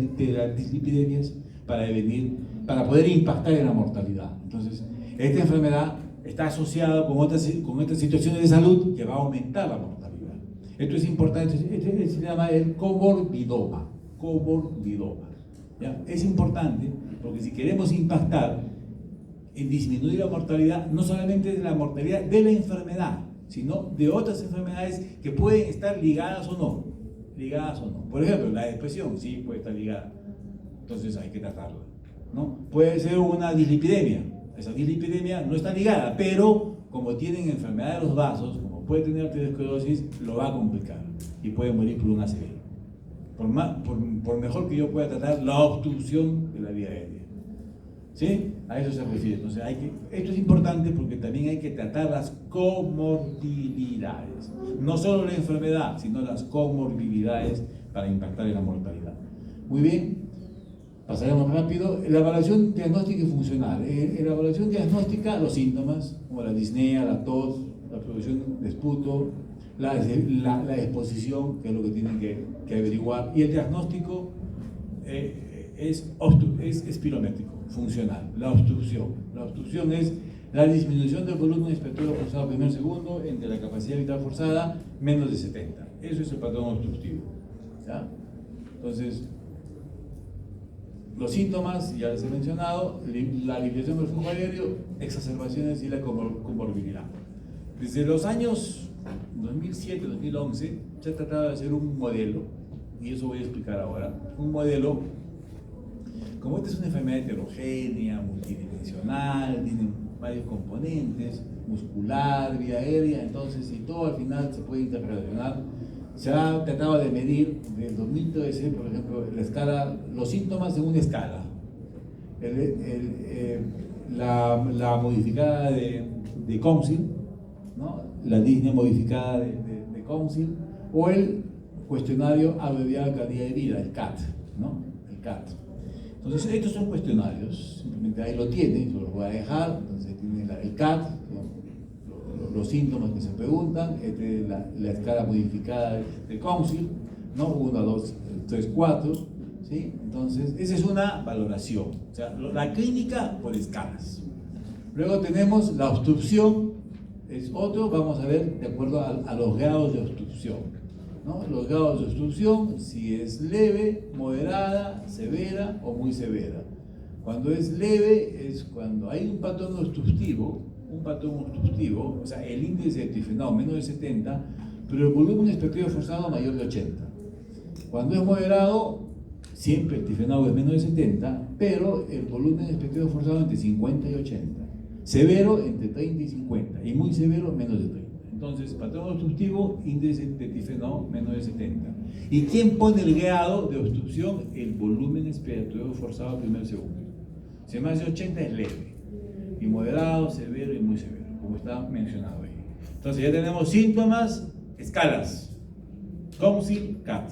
dislipidemias para poder impactar en la mortalidad. Entonces, esta enfermedad está asociada con otras situaciones de salud que va a aumentar la mortalidad. Esto es importante, se llama el comorbidoma. ¿Ya? Es importante porque si queremos impactar en disminuir la mortalidad, no solamente de la mortalidad de la enfermedad, sino de otras enfermedades que pueden estar ligadas o no. Por ejemplo, la depresión sí puede estar ligada, entonces hay que tratarla, ¿no? Puede ser una dislipidemia. Esa dislipidemia no está ligada, pero como tienen enfermedad de los vasos, como puede tener arteriosclerosis, lo va a complicar y puede morir por un ACV. Por mejor que yo pueda tratar la obstrucción de la vía aérea. ¿Sí? A eso se refiere. Entonces, esto es importante porque también hay que tratar las comorbilidades. No solo la enfermedad, sino las comorbilidades para impactar en la mortalidad. Muy bien, pasaremos rápido. La evaluación diagnóstica y funcional. En la evaluación diagnóstica, los síntomas, como la disnea, la tos, la producción de esputo, la exposición, que es lo que tienen que averiguar. Y el diagnóstico es espirométrico, funcional. La obstrucción es la disminución del volumen expiratorio forzado primer segundo entre la capacidad vital forzada menos de 70. Eso es el patrón obstructivo. ¿Ya? Entonces, los síntomas, ya les he mencionado, la limitación del flujo aéreo, exacerbaciones y la comorbilidad. Desde los años 2007-2011 se ha tratado de hacer un modelo, y eso voy a explicar ahora, un modelo. Como esta es una enfermedad heterogénea, multidimensional, tiene varios componentes, muscular, vía aérea, entonces si todo al final se puede interrelacionar, se ha tratado de medir desde el 2013, por ejemplo, la escala, los síntomas en una escala, la modificada de Council, ¿no? La disnea modificada de Council, o el cuestionario abreviado de calidad de vida, el CAT, ¿no? El CAT. Entonces, estos son cuestionarios, simplemente ahí lo tienen, yo los voy a dejar. Entonces, tiene el CAT, ¿no? Los síntomas que se preguntan, la escala modificada de Council, ¿no? 1, 2, 3, 4, ¿sí? Entonces, esa es una valoración, o sea, la clínica por escalas. Luego tenemos la obstrucción, es otro, vamos a ver de acuerdo a los grados de obstrucción, ¿no? Los grados de obstrucción, si es leve, moderada, severa o muy severa. Cuando es leve es cuando hay un patrón obstructivo, o sea, el índice de tifenado menos de 70, pero el volumen expiratorio forzado mayor de 80. Cuando es moderado, siempre el tifenado es menos de 70, pero el volumen expiratorio forzado entre 50 y 80. Severo entre 30 y 50, y muy severo menos de 30. Entonces, patrón obstructivo, índice de tifenado menos de 70. ¿Y quién pone el grado de obstrucción? El volumen expiratorio forzado primer segundo. Si más de 80 es leve, y moderado, severo y muy severo, como está mencionado ahí. Entonces ya tenemos síntomas, escalas, Council, CAT.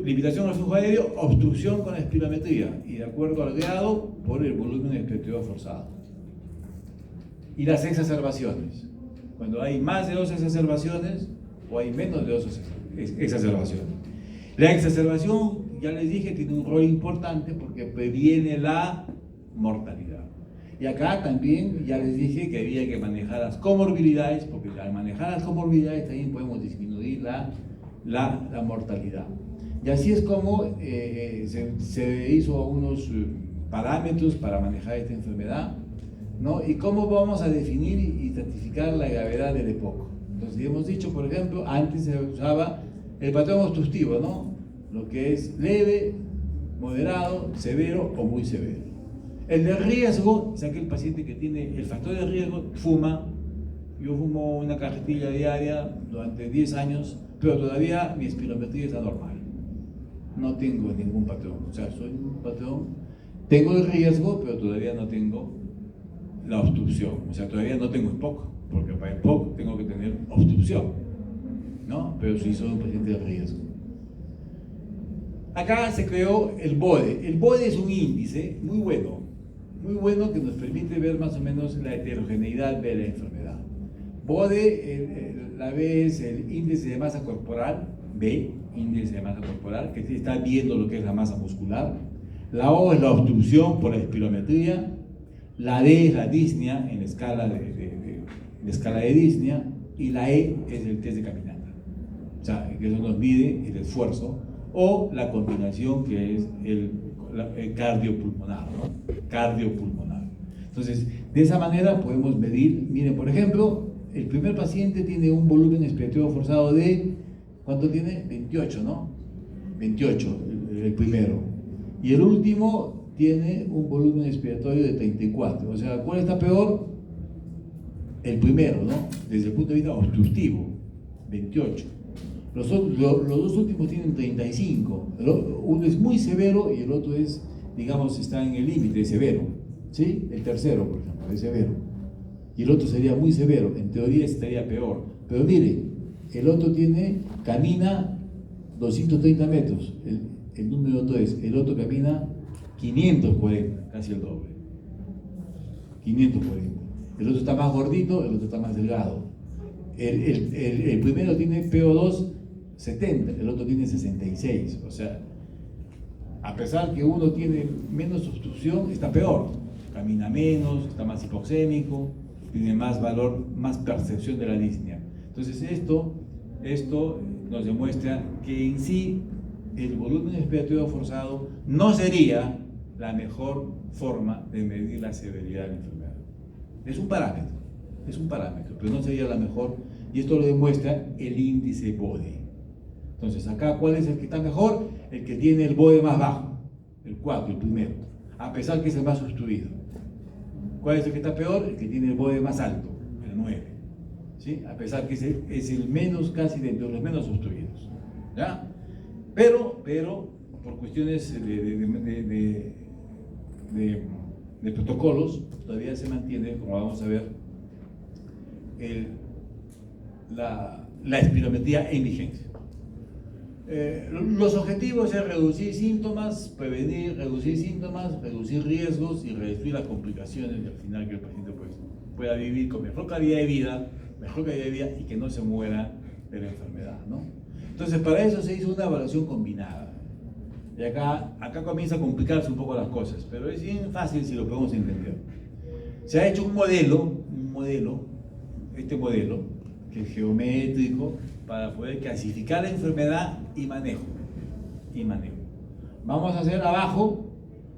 Limitación al flujo aéreo, obstrucción con la espirometría, y de acuerdo al grado, por el volumen expiratorio forzado. Y las exacerbaciones, cuando hay más de 2 exacerbaciones o hay menos de 2 exacerbaciones. La exacerbación, ya les dije, tiene un rol importante porque previene la mortalidad. Y acá también ya les dije que había que manejar las comorbilidades, porque al manejar las comorbilidades también podemos disminuir la mortalidad. Y así es como se hizo unos parámetros para manejar esta enfermedad, ¿no? Y cómo vamos a definir y certificar la gravedad del EPOC. Entonces, hemos dicho, por ejemplo, antes se usaba el patrón obstructivo, ¿no? Lo que es leve, moderado, severo o muy severo. El de riesgo es aquel paciente que tiene el factor de riesgo, fuma. Yo fumo una cajetilla diaria durante 10 años, pero todavía mi espirometría está normal. No tengo ningún patrón, o sea, soy un patrón, tengo el riesgo, pero todavía no tengo la obstrucción, o sea, todavía no tengo EPOC, porque para EPOC tengo que tener obstrucción, ¿no? Pero sí soy un paciente de riesgo. Acá se creó el BODE. El BODE es un índice muy bueno que nos permite ver más o menos la heterogeneidad de la enfermedad. BODE, la B es el índice de masa corporal, B, índice de masa corporal, que está viendo lo que es la masa muscular. La O es la obstrucción por la espirometría. La D es la disnea en la escala de disnea. Y la E es el test de caminata. O sea, que eso nos mide el esfuerzo. O la combinación, que es el cardiopulmonar, ¿no? Cardiopulmonar. Entonces, de esa manera podemos medir. Miren, por ejemplo, el primer paciente tiene un volumen expiratorio forzado de, ¿cuánto tiene? 28, ¿no? 28, el primero. Y el último tiene un volumen expiratorio de 34. O sea, ¿cuál está peor? El primero, ¿no? Desde el punto de vista obstructivo, 28. Los dos últimos tienen 35. Uno es muy severo y el otro es, digamos, está en el límite de severo. ¿Sí? El tercero, por ejemplo, es severo. Y el otro sería muy severo. En teoría estaría peor. Pero mire, el otro camina 230 metros. El número 3. El otro camina 540, casi el doble. 540. El otro está más gordito, el otro está más delgado. El primero tiene PO2 70, el otro tiene 66. O sea, a pesar que uno tiene menos obstrucción, está peor. Camina menos, está más hipoxémico, tiene más valor, más percepción de la disnea. Entonces esto nos demuestra que en sí el volumen expiratorio forzado no sería la mejor forma de medir la severidad de la enfermedad. Es un parámetro, pero no sería la mejor, y esto lo demuestra el índice BODE. Entonces, acá, ¿cuál es el que está mejor? El que tiene el BODE más bajo, el 4, el primero, a pesar que es el más obstruido. ¿Cuál es el que está peor? El que tiene el BODE más alto, el 9, ¿sí? A pesar que es el menos, casi dentro de los menos obstruidos, ¿ya? Pero por cuestiones de protocolos, todavía se mantiene, como vamos a ver, la espirometría en vigencia. Los objetivos es reducir síntomas, prevenir, reducir síntomas, reducir riesgos y reducir las complicaciones, y al final que el paciente pueda vivir con mejor calidad de vida y que no se muera de la enfermedad, ¿no? Entonces, para eso se hizo una evaluación combinada. Y acá comienza a complicarse un poco las cosas, pero es bien fácil si lo podemos entender. Se ha hecho un modelo, este modelo, que es geométrico, para poder clasificar la enfermedad y manejo. Vamos a hacer abajo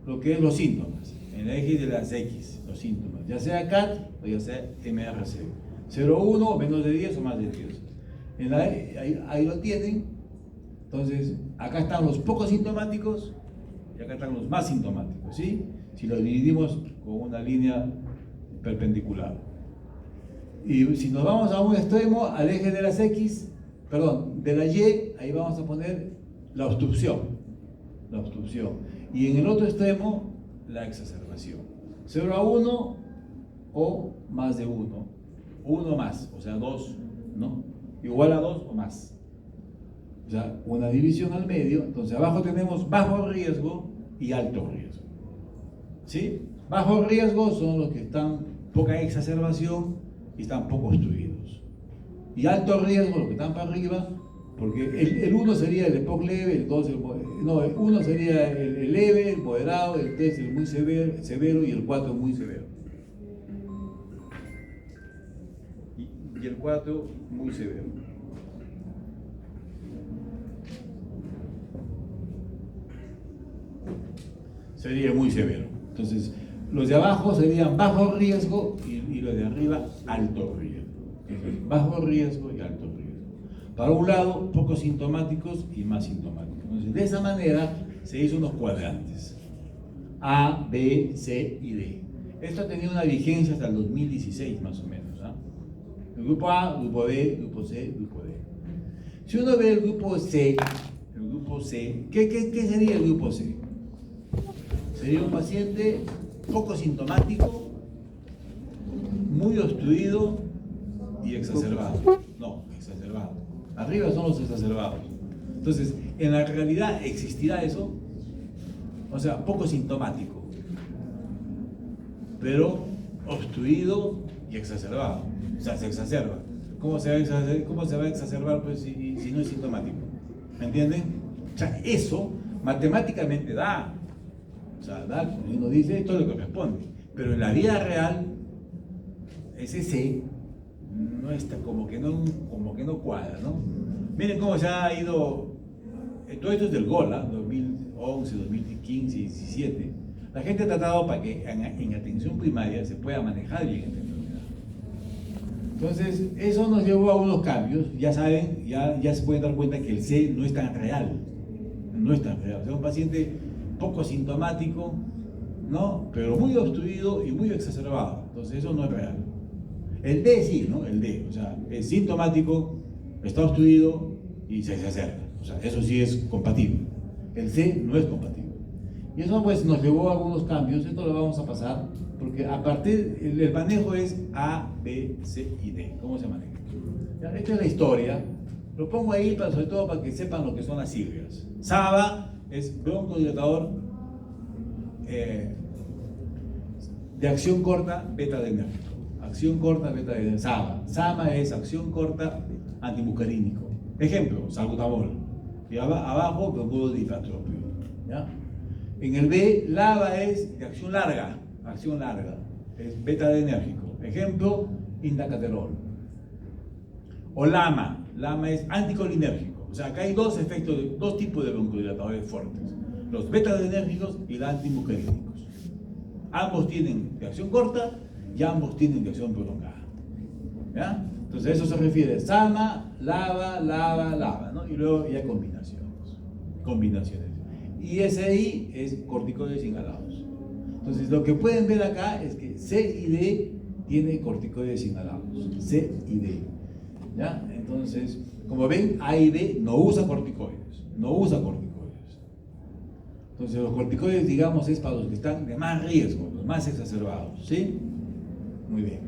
lo que es los síntomas, en el eje de las X, los síntomas, ya sea CAT o ya sea MRC. 0, 1, menos de 10 o más de 10. Ahí lo tienen. Entonces, acá están los poco sintomáticos y acá están los más sintomáticos, ¿sí? Si lo dividimos con una línea perpendicular. Y si nos vamos a un extremo, al eje de las X, de la Y, ahí vamos a poner la obstrucción. Y en el otro extremo, la exacerbación. 0 a 1 o más de 1. 1 más, o sea 2, ¿no? Igual a 2 o más. O sea, una división al medio. Entonces, abajo tenemos bajo riesgo y alto riesgo. ¿Sí? Bajo riesgo son los que están poca exacerbación y están poco obstruidos. Y alto riesgo, los que están para arriba, porque el 1 sería el EPOC leve, el 2 el 1 sería el leve, el moderado, el 3 el muy severo y el 4 muy severo. Y el 4 muy severo. Sería muy severo. Entonces, los de abajo serían bajo riesgo y los de arriba alto riesgo. Entonces, bajo riesgo y alto riesgo. Para un lado, pocos sintomáticos y más sintomáticos. Entonces, de esa manera se hizo unos cuadrantes. A, B, C y D. Esto tenía una vigencia hasta el 2016 más o menos. El grupo A, grupo B, grupo C, grupo D. Si uno ve el grupo C, ¿qué sería el grupo C? Sería un paciente poco sintomático, muy obstruido y exacerbado. No, exacerbado. Arriba son los exacerbados. Entonces, en la realidad existirá eso, o sea, poco sintomático, pero obstruido y exacerbado. O sea, se exacerba. ¿Cómo se va a exacerbar pues, si no es sintomático? ¿Me entienden? O sea, eso matemáticamente da. O sea, da, como uno dice, todo lo que corresponde. Pero en la vida real, ese C no está, como que no cuadra, ¿no? Miren cómo se ha ido, todo esto es del GOL, 2011, 2015, 2017. La gente ha tratado para que en atención primaria se pueda manejar bien esta enfermedad. Entonces, eso nos llevó a unos cambios. Ya saben, ya se pueden dar cuenta que el C no es tan real. No es tan real. O sea, un paciente poco sintomático, ¿no? Pero muy obstruido y muy exacerbado. Entonces, eso no es real. El D sí, ¿no? El D, o sea, es sintomático, está obstruido y se exacerba. O sea, eso sí es compatible. El C no es compatible. Y eso pues nos llevó a algunos cambios. Esto lo vamos a pasar, porque a partir, el manejo es A, B, C y D. ¿Cómo se maneja? Ya, esta es la historia. Lo pongo ahí sobre todo para que sepan lo que son las siglas. SABA es broncodilatador de acción corta beta-adrenérgico. Acción corta beta-adrenérgico. SABA. SAMA es acción corta antimuscarínico. Ejemplo, salbutamol. Y abajo, broncodilatropio. ¿Ya? En el B, LABA es de acción larga, es beta-adrenérgico. Ejemplo, indacaterol. O LAMA es anticolinérgico. O sea, acá hay dos tipos de broncodilatadores fuertes: los beta-adrenérgicos y los antimuscarínicos. Ambos tienen de acción corta y ambos tienen de acción prolongada. ¿Ya? Entonces, eso se refiere a SAMA, LABA, ¿no? Y luego ya combinaciones. Y SI es corticoides inhalados. Entonces, lo que pueden ver acá es que C y D tiene corticoides inhalados. C y D. ¿Ya? Entonces, como ven, A y B no usa corticoides. Entonces, los corticoides, digamos, es para los que están de más riesgo, los más exacerbados. ¿Sí? Muy bien.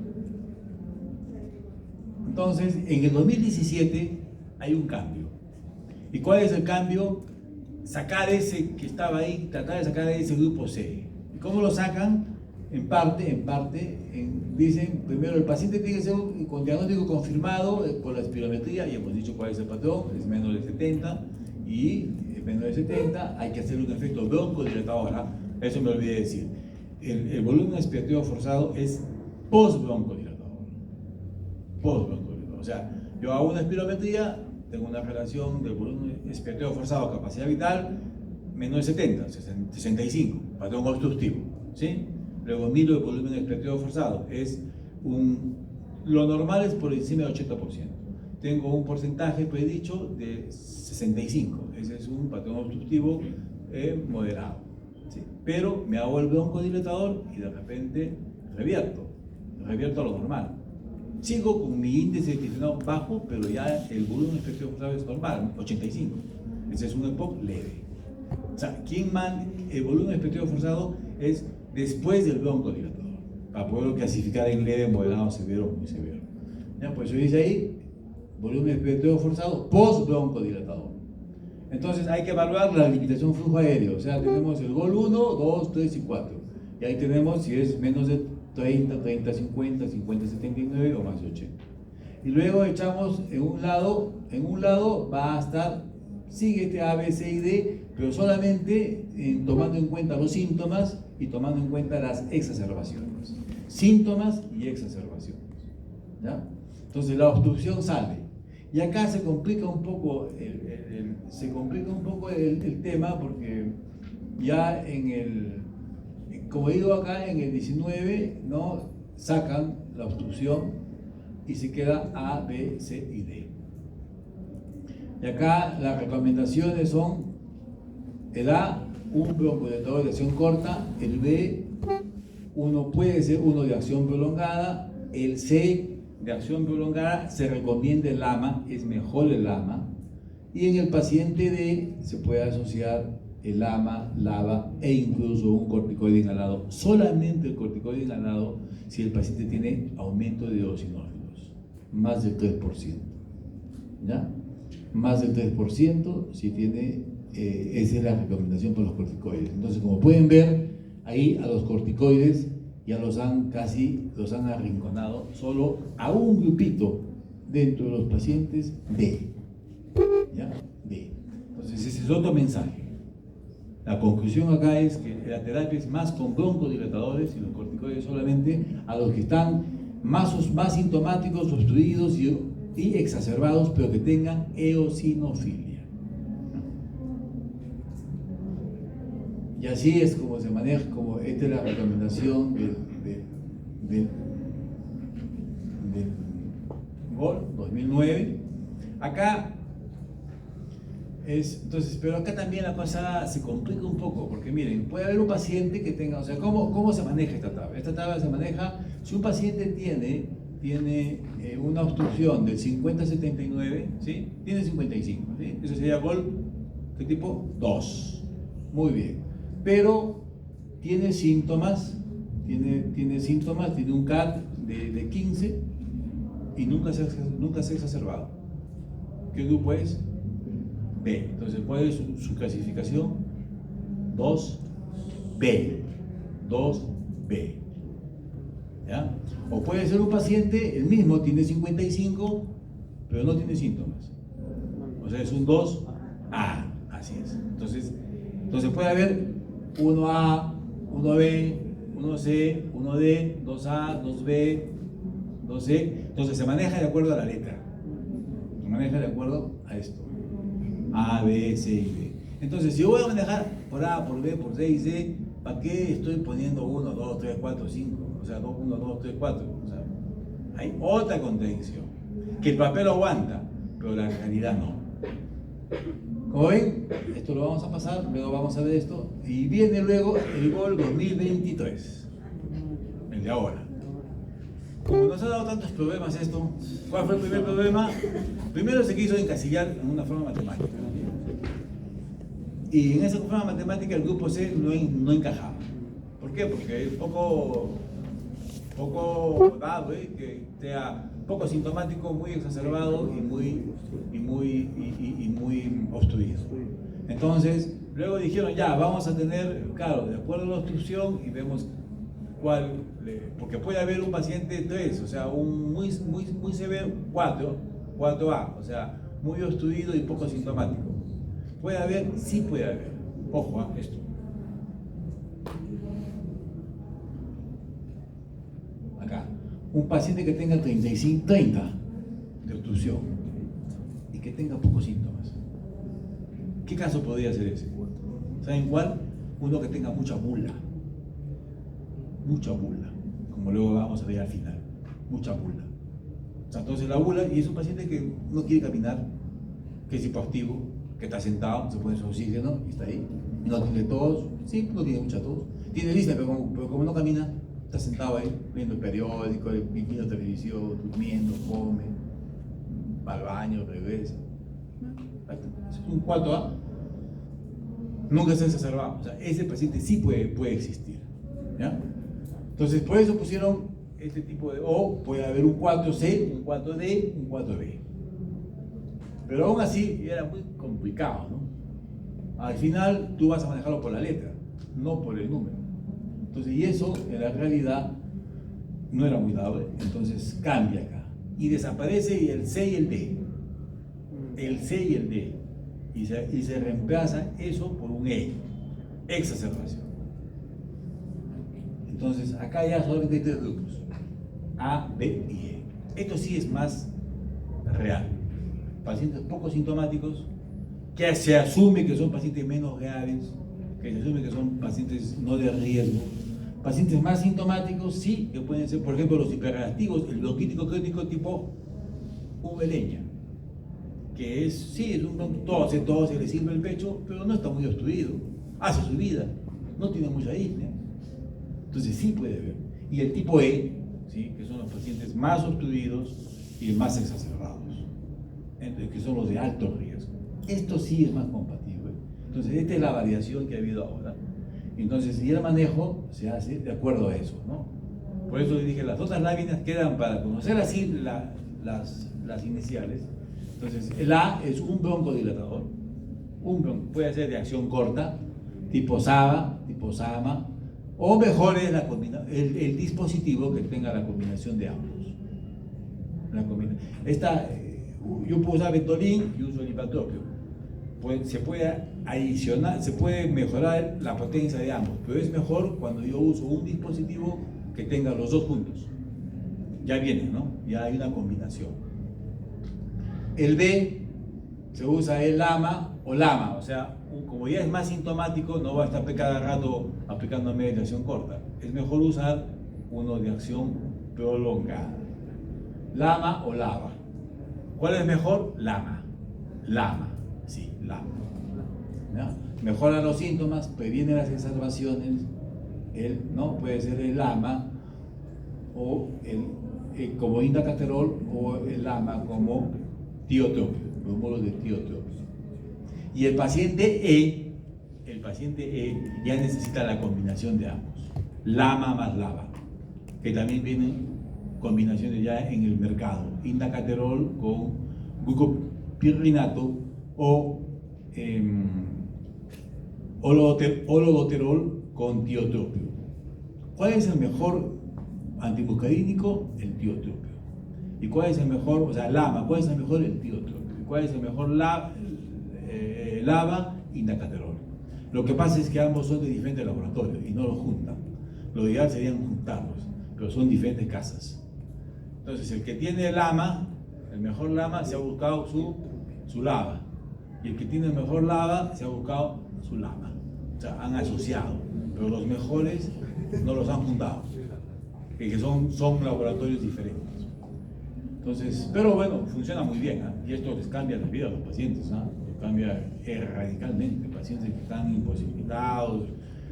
Entonces, en el 2017 hay un cambio. ¿Y cuál es el cambio? Sacar ese que estaba ahí, tratar de sacar ese grupo C. ¿Y cómo lo sacan? En parte, dicen, primero el paciente tiene que ser con diagnóstico confirmado por la espirometría, y hemos dicho cuál es el patrón, es menos de 70, y menos de 70 hay que hacer un efecto broncodilatador. Eso me olvidé decir. El volumen expiratorio forzado es post-broncodilatador. O sea, yo hago una espirometría, tengo una relación del volumen expiratorio forzado a capacidad vital menos de 70, 65, patrón obstructivo, ¿sí? Luego miro el volumen expiratorio forzado, lo normal es por encima del 80%. Tengo un porcentaje predicho de 65, ese es un patrón obstructivo moderado, ¿sí? Pero me hago el broncodilatador y de repente revierto a lo normal. Sigo con mi índice de bajo, pero ya el volumen expiratorio forzado es normal, 85. Ese es un EPOC leve. O sea, el volumen expiratorio forzado es después del broncodilatador, para poderlo clasificar en leve, moderado, severo o muy severo. ¿Ya? Pues eso dice ahí, volumen expiratorio forzado post-broncodilatador. Entonces hay que evaluar la limitación flujo aéreo. O sea, tenemos el GOL 1, 2, 3 y 4. Y ahí tenemos si es menos de 30, 30, 50, 50, 79 o más de 80. Y luego echamos en un lado va a estar, sigue este A, B, C y D, pero solamente tomando en cuenta los síntomas y tomando en cuenta las exacerbaciones. Síntomas y exacerbaciones. ¿Ya? Entonces la obstrucción sale. Y acá se complica un poco el tema, porque ya como digo acá, en el 19, ¿no? Sacan la obstrucción y se queda A, B, C y D. Y acá las recomendaciones son: el A, un broncodilatador de acción corta; el B, puede ser uno de acción prolongada; el C, de acción prolongada, se recomienda el LAMA, es mejor el LAMA; y en el paciente D se puede asociar el LAMA, LABA e incluso un corticoide inhalado, solamente el corticoide inhalado si el paciente tiene aumento de eosinófilos, más del 3%, ¿ya? Más del 3% si tiene, esa es la recomendación para los corticoides. Entonces, como pueden ver, ahí a los corticoides ya los han arrinconado solo a un grupito dentro de los pacientes D. ¿Ya? D. Entonces ese es otro mensaje. La conclusión acá es que la terapia es más con broncodilatadores y los corticoides solamente a los que están más sintomáticos, obstruidos y exacerbados, pero que tengan eosinofilia. Y así es como se maneja, como esta es la recomendación del GOL 2009. Acá entonces, pero acá también la cosa se complica un poco, porque miren, puede haber un paciente que tenga, o sea, ¿cómo se maneja esta tabla? Esta tabla se maneja, si un paciente tiene una obstrucción del 50-79, ¿sí? Tiene 55, ¿sí? Eso sería GOL, ¿qué tipo? 2. Muy bien. Pero tiene síntomas, tiene un CAT de 15 y nunca se ha exacerbado. ¿Qué grupo es? B. Entonces, ¿cuál es su clasificación? 2B. 2B. ¿Ya? O puede ser un paciente, el mismo, tiene 55, pero no tiene síntomas. O sea, es un 2A. Así es. Entonces puede haber 1A, 1B, 1C, 1D, 2A, 2B, 2C. Entonces se maneja de acuerdo a la letra. Se maneja de acuerdo a esto. A, B, C y D. Entonces, si yo voy a manejar por A, por B, por C y C, ¿para qué estoy poniendo 1, 2, 3, 4, 5? O sea, 1, 2, 3, 4. O sea, hay otra contradicción. Que el papel aguanta, pero la realidad no. Como ven, esto lo vamos a pasar, luego vamos a ver esto, y viene luego el GOL 2023, el de ahora. Como nos ha dado tantos problemas esto, ¿cuál fue el primer problema? Primero se quiso encasillar en una forma matemática. Y en esa forma matemática el grupo C no encajaba. ¿Por qué? Porque es poco dado, que sea poco sintomático, muy exacerbado y muy obstruido. Entonces, luego dijeron, ya, vamos a tener, claro, de acuerdo a la obstrucción y vemos cuál, porque puede haber un paciente 3, o sea, un muy severo, 4A, o sea, muy obstruido y poco sintomático. ¿Puede haber? Sí puede haber. Ojo a esto. Acá. Un paciente que tenga 30 de obstrucción y que tenga pocos síntomas. ¿Qué caso podría ser ese? ¿Saben cuál? Uno que tenga mucha bula, como luego vamos a ver al final, mucha bula. O sea, entonces la bula, y es un paciente que no quiere caminar, que es hipoactivo, que está sentado, se pone su oxígeno y está ahí. No tiene tos, sí, no tiene mucha tos. Tiene lista, pero como no camina, está sentado ahí, viendo el periódico, viendo televisión, durmiendo, come, va al baño, regresa. Es un 4A. Nunca se ha exacerbado. O sea, ese paciente sí puede existir. ¿Ya? Entonces, por eso pusieron este tipo de... O puede haber un 4C, un 4D, un 4B. Pero aún así era muy complicado, ¿no? Al final tú vas a manejarlo por la letra, no por el número. Entonces, y eso en la realidad no era muy dado, entonces cambia acá. Y desaparece el C y el D. El C y el D. Y se reemplaza eso por un E. Exacerbación. Entonces, acá ya solamente hay 3 grupos. A, B y E. Esto sí es más real. Pacientes poco sintomáticos, que se asume que son pacientes menos graves, que se asume que son pacientes no de riesgo. Pacientes más sintomáticos, sí, que pueden ser, por ejemplo, los hiperreactivos, el bronquítico crónico tipo V leña, que es un tose, le sirve el pecho, pero no está muy obstruido, hace su vida, no tiene mucha disnea. Entonces sí puede haber. Y el tipo E, ¿sí? Que son los pacientes más obstruidos y más exacerbados, que son los de alto riesgo. Esto sí es más compatible. Entonces, esta es la variación que ha habido ahora. Entonces, y el manejo se hace de acuerdo a eso, ¿no? Por eso les dije, las otras láminas quedan para conocer así las iniciales. Entonces, el A es un broncodilatador. Puede ser de acción corta, tipo SABA, tipo SAMA, O mejor es el dispositivo que tenga la combinación de ambos. Yo puedo usar Ventolin y uso el Lipitor-Tropio. Se puede adicionar, se puede mejorar la potencia de ambos, pero es mejor cuando yo uso un dispositivo que tenga los dos juntos. Ya viene, ¿no? Ya hay una combinación. El B se usa el LAMA o LAMA, o sea, como ya es más sintomático, no va a estar cada rato aplicando medicación corta. Es mejor usar uno de acción prolongada. LAMA o LAVA. ¿Cuál es mejor? LAMA. LAMA, sí, LAMA. ¿Ya? Mejora los síntomas, previene las exacerbaciones. ¿No? Puede ser el LAMA o como indacaterol o el LAMA como tiotropio, bromuro de tiotropio. Y el paciente E ya necesita la combinación de ambos, LAMA más LAVA, que también vienen combinaciones ya en el mercado, indacaterol con glucopirrinato o olodoterol con tiotropio. ¿Cuál es el mejor antimuscarínico? El tiotropio. ¿Y cuál es el mejor, o sea, LAMA, cuál es el mejor? El tiotropio. ¿Y cuál es el mejor LAVA? Indacaterol. Lo que pasa es que ambos son de diferentes laboratorios y no los juntan. Lo ideal sería juntarlos, pero son diferentes casas. Entonces, el que tiene LAMA, el mejor LAMA, se ha buscado su LAVA. Y el que tiene el mejor LAVA, se ha buscado su LAMA. O sea, han asociado, pero los mejores no los han juntado, que son laboratorios diferentes. Entonces, pero bueno, funciona muy bien, ¿eh? Y esto les cambia la vida a los pacientes, ¿no? Les cambia radicalmente. Pacientes que están imposibilitados,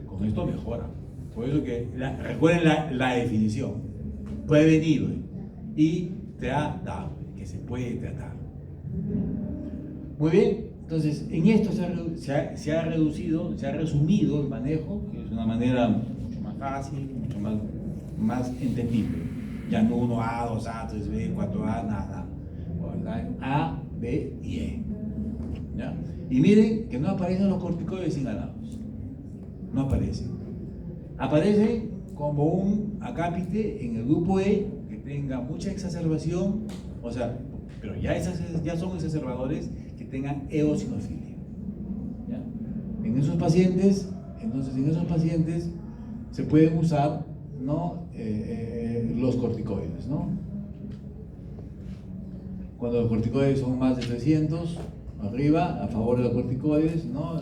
con esto mejora. Por eso que recuerden la definición: prevenible y tratable, que se puede tratar. Muy bien, entonces en esto se ha resumido el manejo, que es una manera mucho más fácil, mucho más entendible. Ya no 1A, 2A, 3B, 4A, nada. A, B y E. ¿Ya? Y miren que no aparecen los corticoides inhalados. No aparecen. Aparecen como un acápite en el grupo E que tenga mucha exacerbación, o sea, pero ya son exacerbadores que tengan eosinofilia. ¿Ya? En esos pacientes se pueden usar, ¿no? Los corticoides, ¿no? Cuando los corticoides son más de 300 arriba, a favor de los corticoides, ¿no?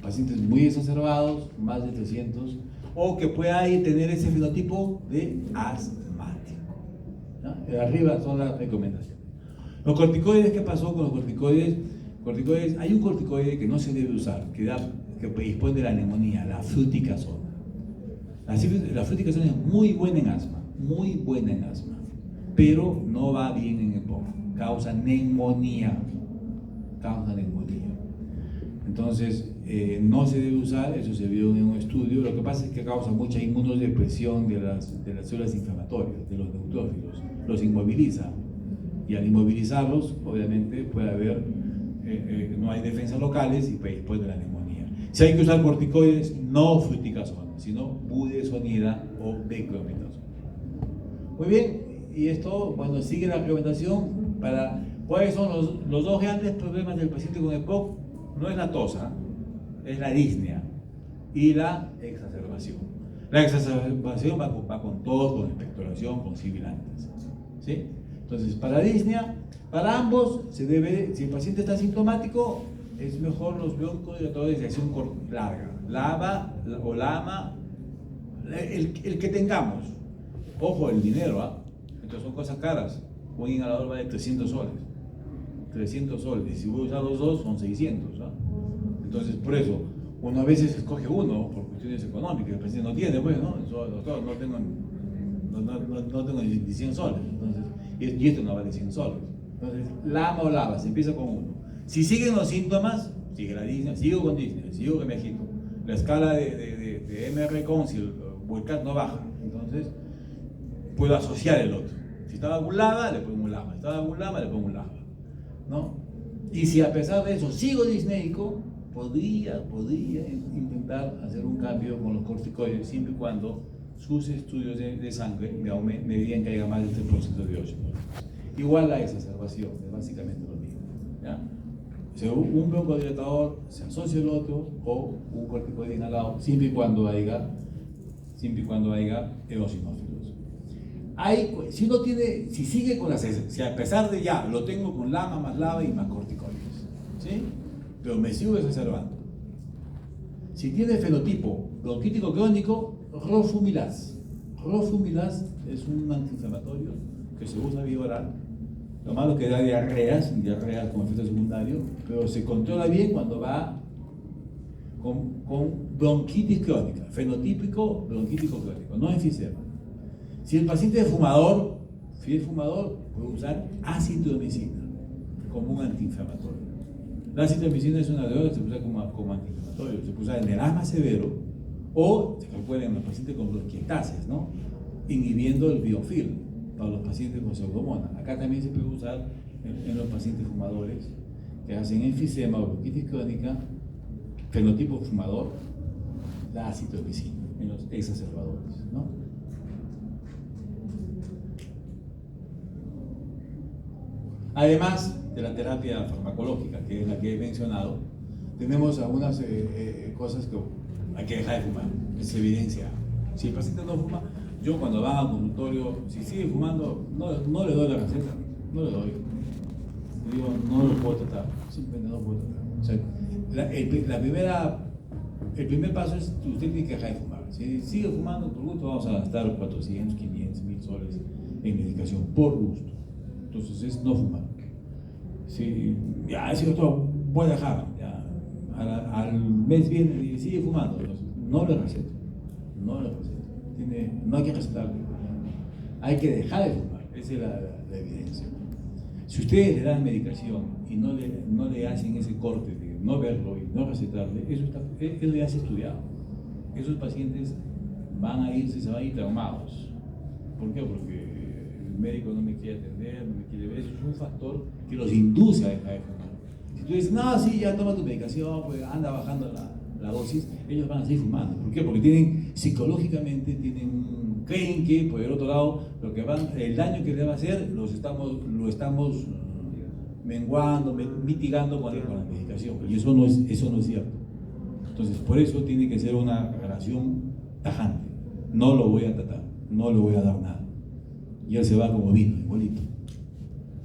Pacientes muy exacerbados, más de 300, o que pueda tener ese fenotipo de asmático, ¿no? Arriba son las recomendaciones. Los corticoides, ¿qué pasó con los corticoides? Hay un corticoide que no se debe usar, que predispone de la neumonía, la fluticasona. La fluticasona es muy buena en asma, pero no va bien en EPOC, causa neumonía. Entonces, no se debe usar, eso se vio en un estudio. Lo que pasa es que causa mucha inmunodepresión de las células inflamatorias, de los neutrófilos, los inmoviliza. Y al inmovilizarlos, obviamente, puede haber, no hay defensas locales y después de la neumonía. Si hay que usar corticoides, no fluticasona, sino budesonida o beclomethasona. Muy bien, y esto, bueno, sigue la recomendación para cuáles son los dos grandes problemas del paciente con EPOC. No es la tos, es la disnea y la exacerbación. La exacerbación va con tos, con expectoración, con sibilantes, ¿sí? Entonces, para la disnea, para ambos, si el paciente está sintomático, es mejor los broncodilatadores de acción larga, LAVA o LAMA, el que tengamos. Ojo, el dinero, entonces son cosas caras. Un inhalador vale 300 soles. 300 soles. Si voy a usar los dos, son 600. Entonces, por eso, uno a veces escoge uno por cuestiones económicas. El paciente no tiene, pues, ¿no? Doctor, no tengo ni 100 soles. Entonces, y esto no vale 100 soles. Entonces, LAMA o LAVA, se empieza con uno. Si siguen los síntomas, sigue la disnea, sigo con disnea, sigo que me agito. La escala de MR Council, Volcat no baja. Entonces, puedo asociar el otro. Si estaba con LAVA, le pongo un LAVA. Si estaba con LAVA, le pongo un LAVA, ¿no? Y si a pesar de eso sigo disneico, podría intentar hacer un cambio con los corticoides siempre y cuando sus estudios de sangre me digan que haya más del 3% de óxido. Igual la exacerbación, es básicamente lo mismo, ¿ya? O sea, un broncodilatador se asocia al otro o un corticoide inhalado siempre y cuando haya eosinófilos. Si sigue con si a pesar de ya lo tengo con LAMA más LABA y más corticoides, ¿sí? Pero me sigo exacerbando. Si tiene fenotipo bronquítico crónico, rofumilaz. Rofumilaz es un antiinflamatorio que se usa vía oral. Lo malo es que da diarreas como efecto secundario, pero se controla bien cuando va con bronquitis crónica, fenotípico bronquítico crónico, no enfisema. Si el paciente es fumador, puede usar acitromicina como un antiinflamatorio. La acitromicina es una droga que se usa como antiinflamatorio, se puede usar en el asma severo o se puede en los pacientes con bronquiectasias, ¿no? Inhibiendo el biofilm para los pacientes con pseudomonas. Acá también se puede usar en los pacientes fumadores que hacen enfisema o bronquitis crónica, fenotipo fumador, la acitromicina en los exacerbadores, ¿no? Además de la terapia farmacológica, que es la que he mencionado, tenemos algunas cosas que hay que dejar de fumar, es evidencia. Si el paciente no fuma, yo cuando va al consultorio, si sigue fumando, no le doy la receta, no le doy. Le digo, no lo puedo tratar, simplemente no lo puedo tratar. O sea, el primer paso es que usted tiene que dejar de fumar. Si sigue fumando, por gusto vamos a gastar 400, 500, 1000 soles en medicación, por gusto. Entonces es no fumar. Si doctor, voy a dejar, ya, al mes viene y sigue fumando, entonces, no le receto. No hay que recetarle, hay que dejar de fumar, esa es la evidencia. Si ustedes le dan medicación y no le hacen ese corte de no verlo y no recetarle, él le hace estudiado. Esos pacientes se van a ir traumados. ¿Por qué? Porque el médico no me quiere atender, no me quiere ver. Eso es un factor que los induce a dejar de fumar. Si tú dices, no, sí, ya toma tu medicación, pues anda bajando la dosis, ellos van a seguir fumando. ¿Por qué? Porque psicológicamente creen que por el otro lado el daño que le va a hacer lo estamos menguando, mitigando con la medicación, y eso no es cierto. Entonces, por eso tiene que ser una relación tajante. No lo voy a tratar, no le voy a dar nada. Y él se va como vino, igualito.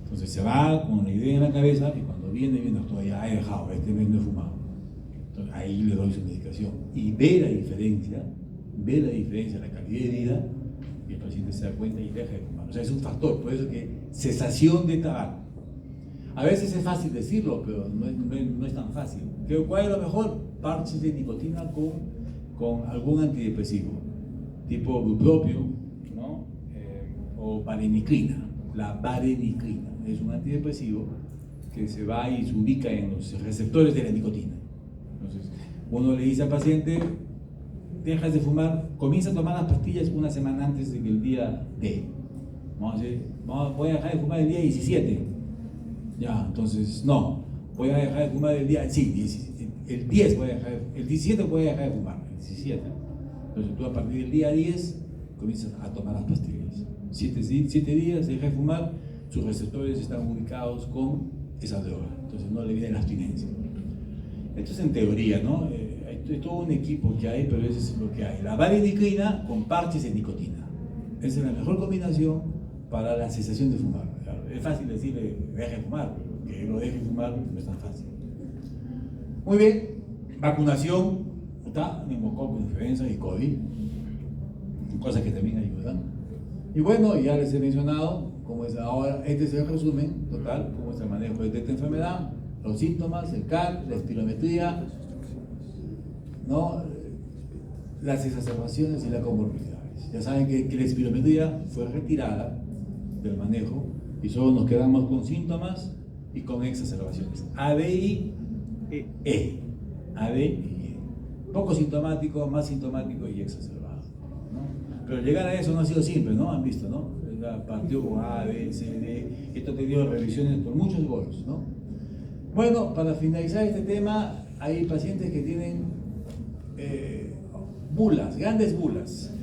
Entonces se va con la idea en la cabeza y cuando viene, doctor, ya he dejado, este mes no he fumado. Entonces ahí le doy su medicación y ve la diferencia, la calidad de vida, y el paciente se da cuenta y deja de fumar. O sea, es un factor, por eso que cesación de tabaco. A veces es fácil decirlo, pero no es tan fácil. ¿Cuál es lo mejor? Parches de nicotina con algún antidepresivo, tipo bupropion, ¿no? O vareniclina. La vareniclina es un antidepresivo que se va y se ubica en los receptores de la nicotina. Entonces, uno le dice al paciente, dejas de fumar, comienza a tomar las pastillas una semana antes del día D. Voy a dejar de fumar el día 17. Ya, entonces, no, voy a dejar de fumar el 10 voy a dejar, el 17 voy a dejar de fumar, el 17. Entonces tú a partir del día 10 comienzas a tomar las pastillas. 7 días deja de fumar, sus receptores están ubicados con esa droga, entonces no le viene la abstinencia. Esto es en teoría, ¿no? Es todo un equipo que hay, pero eso es lo que hay. La vareniclina con parches de nicotina. Esa es la mejor combinación para la cesación de fumar. Claro, es fácil decirle, deje de fumar, pero que lo deje de fumar no es tan fácil. Muy bien, vacunación, neumococo, influenza y COVID, cosas que también ayudan. Y bueno, ya les he mencionado cómo es ahora, este es el resumen total, cómo es el manejo de esta enfermedad, los síntomas, el CAC, la espirometría, ¿no? Las exacerbaciones y las comorbilidades. Ya saben que la espirometría fue retirada del manejo y solo nos quedamos con síntomas y con exacerbaciones. ABI, ABI, poco sintomático, más sintomático y exacerbado, ¿no? Pero llegar a eso no ha sido simple, ¿no? Han visto, ¿no? Partió con A, B, C, D, esto ha tenido revisiones por muchos vuelos, ¿no? Bueno, para finalizar este tema, hay pacientes que tienen bulas, grandes bulas,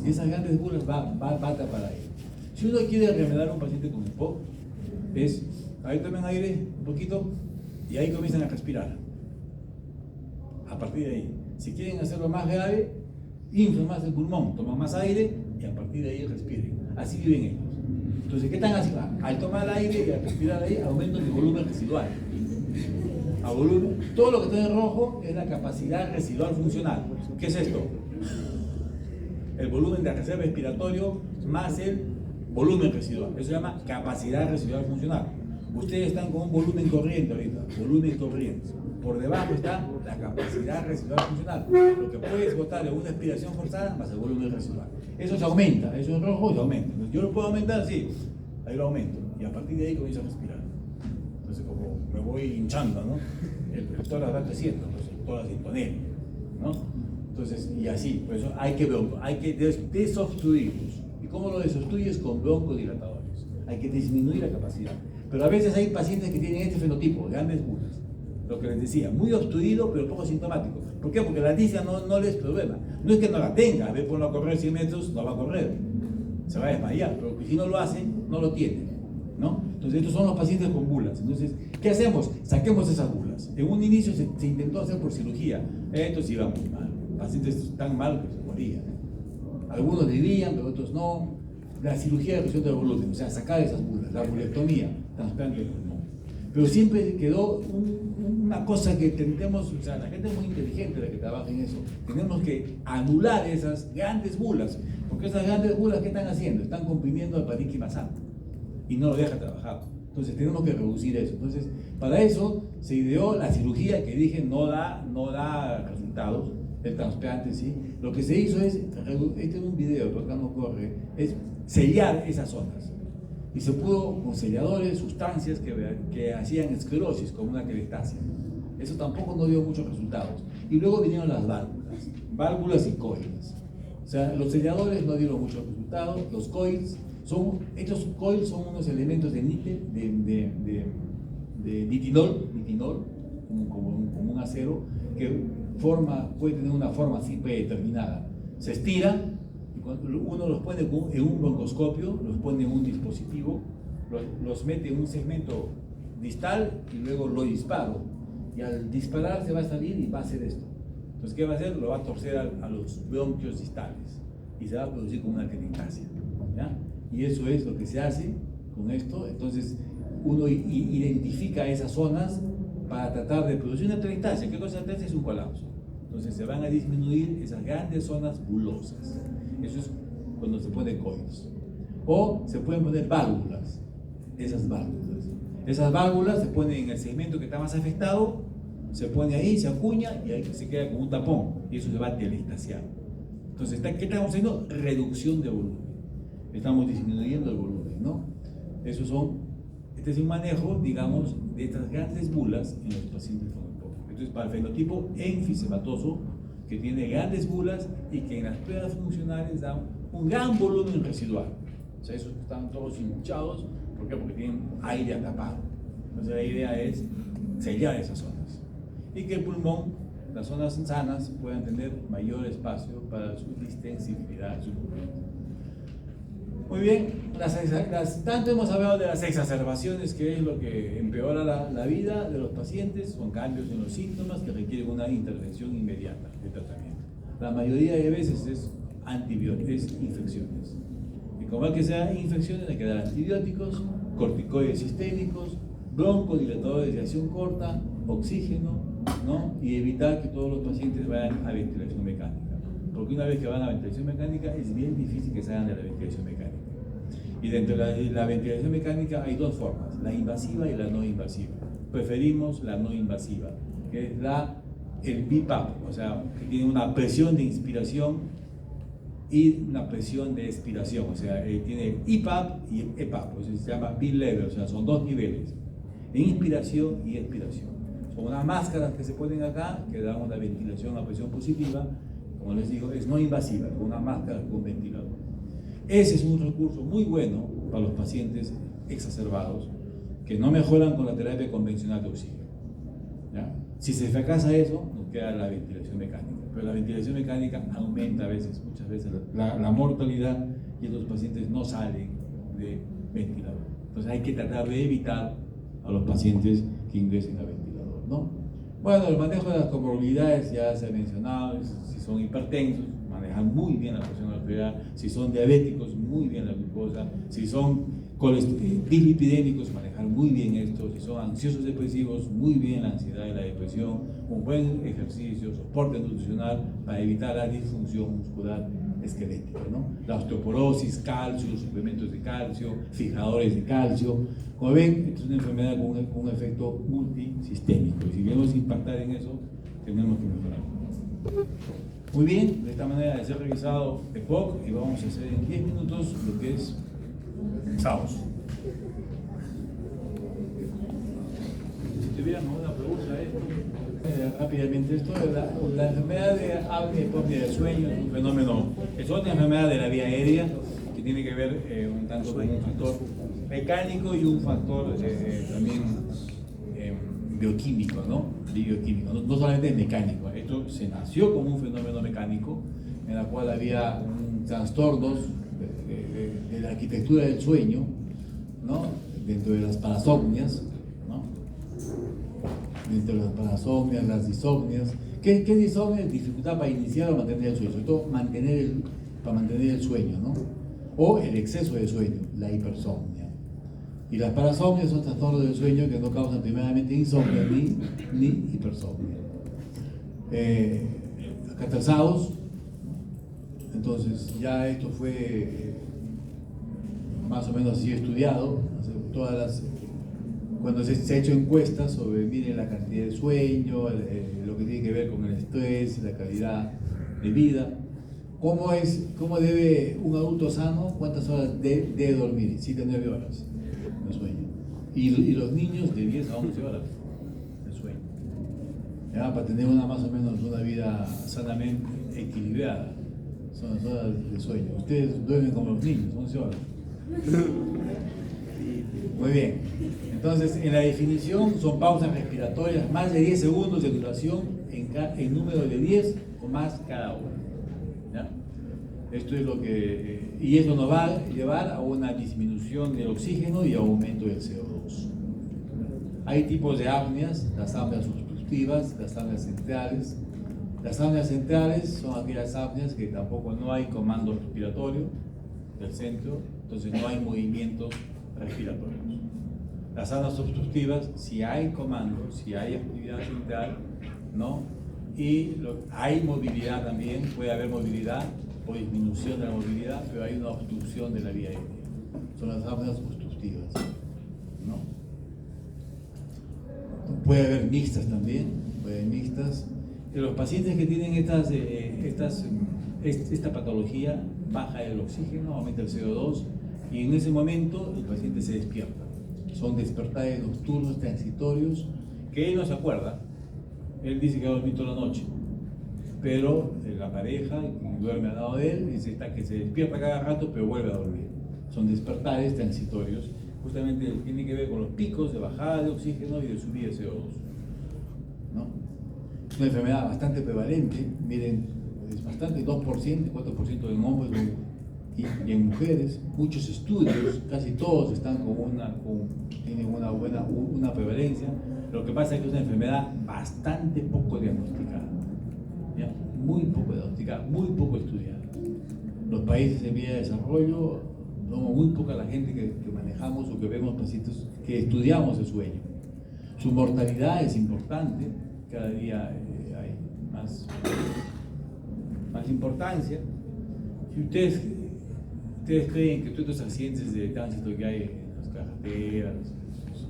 y esas grandes bulas va a tapar ahí. Si uno quiere remediar a un paciente con EPOC, es, ahí tomen aire un poquito y ahí comienzan a respirar. A partir de ahí, si quieren hacerlo más grave, inflan más el pulmón, toman más aire y a partir de ahí respiren. Así viven ellos. Entonces, ¿qué están haciendo? Al tomar aire y al respirar ahí, aumentan el volumen residual. A volumen, todo lo que está en rojo es la capacidad residual funcional. ¿Qué es esto? El volumen de reserva respiratorio más el volumen residual. Eso se llama capacidad residual funcional. Ustedes están con un volumen corriente ahorita, volumen corriente. Por debajo está la capacidad residual funcional. Lo que puedes botar de una expiración forzada más el volumen residual. Eso se aumenta, eso en rojo se aumenta. Entonces, yo lo puedo aumentar, sí, ahí lo aumento. Y a partir de ahí comienzo a respirar. Entonces, como me voy hinchando, ¿no? El tórax va creciendo, entonces el tórax sintonea, ¿no? Entonces, y así, por eso hay que desobstruirlos. ¿Y cómo lo desobstruyes? Con broncodilatadores. Hay que disminuir la capacidad. Pero a veces hay pacientes que tienen este fenotipo, grandes bulas. Lo que les decía, muy obstruido pero poco sintomático. ¿Por qué? Porque la discia no les problema. No es que no la tenga, a ver, ponlo a correr 100 metros, no va a correr. Se va a desmayar, pero si no lo hacen, no lo tienen, ¿no? Entonces, estos son los pacientes con bulas. Entonces, ¿qué hacemos? Saquemos esas bulas. En un inicio se intentó hacer por cirugía. Esto sí iba muy mal. Pacientes tan mal que se morían. Algunos vivían, pero otros no. La cirugía de reducción del volumen, o sea, sacar esas bulas, la bulectomía, trasplante de pulmón. Pero siempre quedó una cosa que tendemos, o sea, la gente es muy inteligente la que trabaja en eso. Tenemos que anular esas grandes bulas, porque esas grandes bulas, ¿qué están haciendo? Están comprimiendo al parénquima santo y no lo deja trabajar. Entonces tenemos que reducir eso. Entonces, para eso se ideó la cirugía que dije no da resultados, el trasplante, ¿sí? Lo que se hizo es, este es un video, pero acá no corre, es sellar esas zonas. Y se pudo con selladores, sustancias que hacían esclerosis, como una quelectasia. Eso tampoco no dio muchos resultados. Y luego vinieron las válvulas y coils. O sea, los selladores no dieron muchos resultados, los coils, estos coils son unos elementos de nitinol, como un acero, que puede tener una forma así predeterminada. Se estira, y cuando uno los pone en un broncoscopio, los pone en un dispositivo, los mete en un segmento distal y luego lo disparo. Y al disparar se va a salir y va a hacer esto. Entonces, ¿qué va a hacer? Lo va a torcer a los bronquios distales y se va a producir como una quelectasia, ¿ya? Y eso es lo que se hace con esto. Entonces, uno identifica esas zonas para tratar de producir una quelectasia. ¿Qué cosa es? Es un colapso. Entonces, se van a disminuir esas grandes zonas bulosas. Eso es cuando se pone coils. O se pueden poner válvulas. Esas válvulas se ponen en el segmento que está más afectado, se pone ahí, se acuña y ahí se queda como un tapón y eso se va a telestasiar. Entonces, ¿qué estamos haciendo? Reducción de volumen. Estamos disminuyendo el volumen, ¿no? Este es un manejo, digamos, de estas grandes bulas en los pacientes con EPOC. Entonces, para el fenotipo enfisematoso, que tiene grandes bulas y que en las pruebas funcionales da un gran volumen residual. O sea, esos están todos hinchados. ¿Por qué? Porque tienen aire atrapado. Entonces la idea es sellar esas zonas. Y que el pulmón, las zonas sanas, puedan tener mayor espacio para su distensibilidad, su pulmón. Muy bien, tanto hemos hablado de las exacerbaciones, que es lo que empeora la vida de los pacientes, son cambios en los síntomas que requieren una intervención inmediata de tratamiento. La mayoría de veces es antibióticos, es infecciones. Y como hay que sean infecciones, hay que dar antibióticos, corticoides sistémicos, broncodilatadores de acción corta, oxígeno, ¿no? Y evitar que todos los pacientes vayan a ventilación mecánica. Porque una vez que van a ventilación mecánica, es bien difícil que salgan de la ventilación mecánica. Y dentro de la ventilación mecánica hay dos formas, la invasiva y la no invasiva. Preferimos la no invasiva, que es el BiPAP, o sea, que tiene una presión de inspiración y una presión de expiración, o sea, tiene IPAP y EPAP, o sea, se llama B-level, o sea, son dos niveles, de inspiración y expiración. Son unas máscaras que se ponen acá, que dan una ventilación a presión positiva, como les digo, es no invasiva, con una máscara con ventilador. Ese es un recurso muy bueno para los pacientes exacerbados que no mejoran con la terapia convencional de oxígeno, ¿ya? Si se fracasa eso, nos queda la ventilación mecánica. Pero la ventilación mecánica aumenta a veces, muchas veces, la mortalidad y estos pacientes no salen de ventilador. Entonces hay que tratar de evitar a los pacientes que ingresen a ventilador, ¿no? Bueno, el manejo de las comorbilidades ya se ha mencionado. Si son hipertensos, manejan muy bien la presión arterial. Si son diabéticos, muy bien la glucosa. Si son dislipidémicos, manejar muy bien esto. Si son ansiosos depresivos, muy bien la ansiedad y la depresión. Un buen ejercicio, soporte nutricional para evitar la disfunción muscular esquelética, ¿no? La osteoporosis, calcio, los suplementos de calcio, fijadores de calcio. Como ven, es una enfermedad con un efecto multisistémico, y si queremos impactar en eso, tenemos que mejorar. Muy bien, de esta manera de ser revisado EPOC, y vamos a hacer en 10 minutos lo que es SAOS. Si tuvieran alguna pregunta, rápidamente, esto de la enfermedad de apnea hipopnea del sueño es un fenómeno, es otra enfermedad de la vía aérea que tiene que ver un tanto con un factor mecánico y un factor también bioquímico, ¿no? Bioquímico, no solamente mecánico. Esto se nació como un fenómeno mecánico en la cual había trastornos de la arquitectura del sueño, ¿no? Dentro de las parasomnias, ¿no? Dentro de las parasomnias, las disomnias. ¿Qué disomnia? Dificultad para iniciar o mantener el sueño, sobre todo para mantener el sueño, ¿no? O el exceso de sueño, la hipersomnia. Y las parasomnias son trastornos del sueño que no causan primeramente insomnio ni hipersomnia. Catarsados, entonces ya esto fue más o menos así estudiado, cuando se ha hecho encuestas sobre, miren, la cantidad de sueño, lo que tiene que ver con el estrés, la calidad de vida. ¿Cómo debe un adulto sano, cuántas horas debe dormir? 7 a 9 horas de sueño. Y los niños de 10 a 11 horas de sueño. ¿Ya? Para tener más o menos una vida sanamente equilibrada. Son las horas de sueño. Ustedes duermen como los niños, 11 horas. Muy bien. Entonces, en la definición son pausas respiratorias más de 10 segundos de duración en número de 10 o más cada hora. ¿Ya? Esto es lo que, y eso nos va a llevar a una disminución del oxígeno y aumento del CO2. Hay tipos de apneas, las apneas obstructivas, las apneas centrales. Las apneas centrales son aquellas apneas que tampoco no hay comando respiratorio del centro, entonces no hay movimientos respiratorios. Las apneas obstructivas, si hay comando, si hay actividad central, ¿no? Y hay movilidad también, puede haber movilidad o disminución de la movilidad, pero hay una obstrucción de la vía aérea. Son las apneas obstructivas, ¿no? Puede haber mixtas también, puede haber mixtas. De los pacientes que tienen esta patología, baja el oxígeno, aumenta el CO2, y en ese momento el paciente se despierta. Son despertares nocturnos transitorios que él no se acuerda. Él dice que ha dormido toda la noche, pero la pareja que duerme al lado de él dice que se despierta cada rato, pero vuelve a dormir. Son despertares transitorios, justamente tiene que ver con los picos de bajada de oxígeno y de subida de CO2, ¿no? Es una enfermedad bastante prevalente, miren, es bastante, 2%, 4% en hombres y en mujeres. Muchos estudios, casi todos están tienen una prevalencia. Lo que pasa es que es una enfermedad bastante poco diagnosticada, ¿ya? Muy poco diagnosticada, muy poco estudiada. Los países en vía de desarrollo, somos muy poca la gente que manejamos o que vemos pacientes que estudiamos el sueño. Su mortalidad es importante, cada día hay más importancia. Si ustedes creen que todos estos accidentes de tránsito que hay en las carreteras,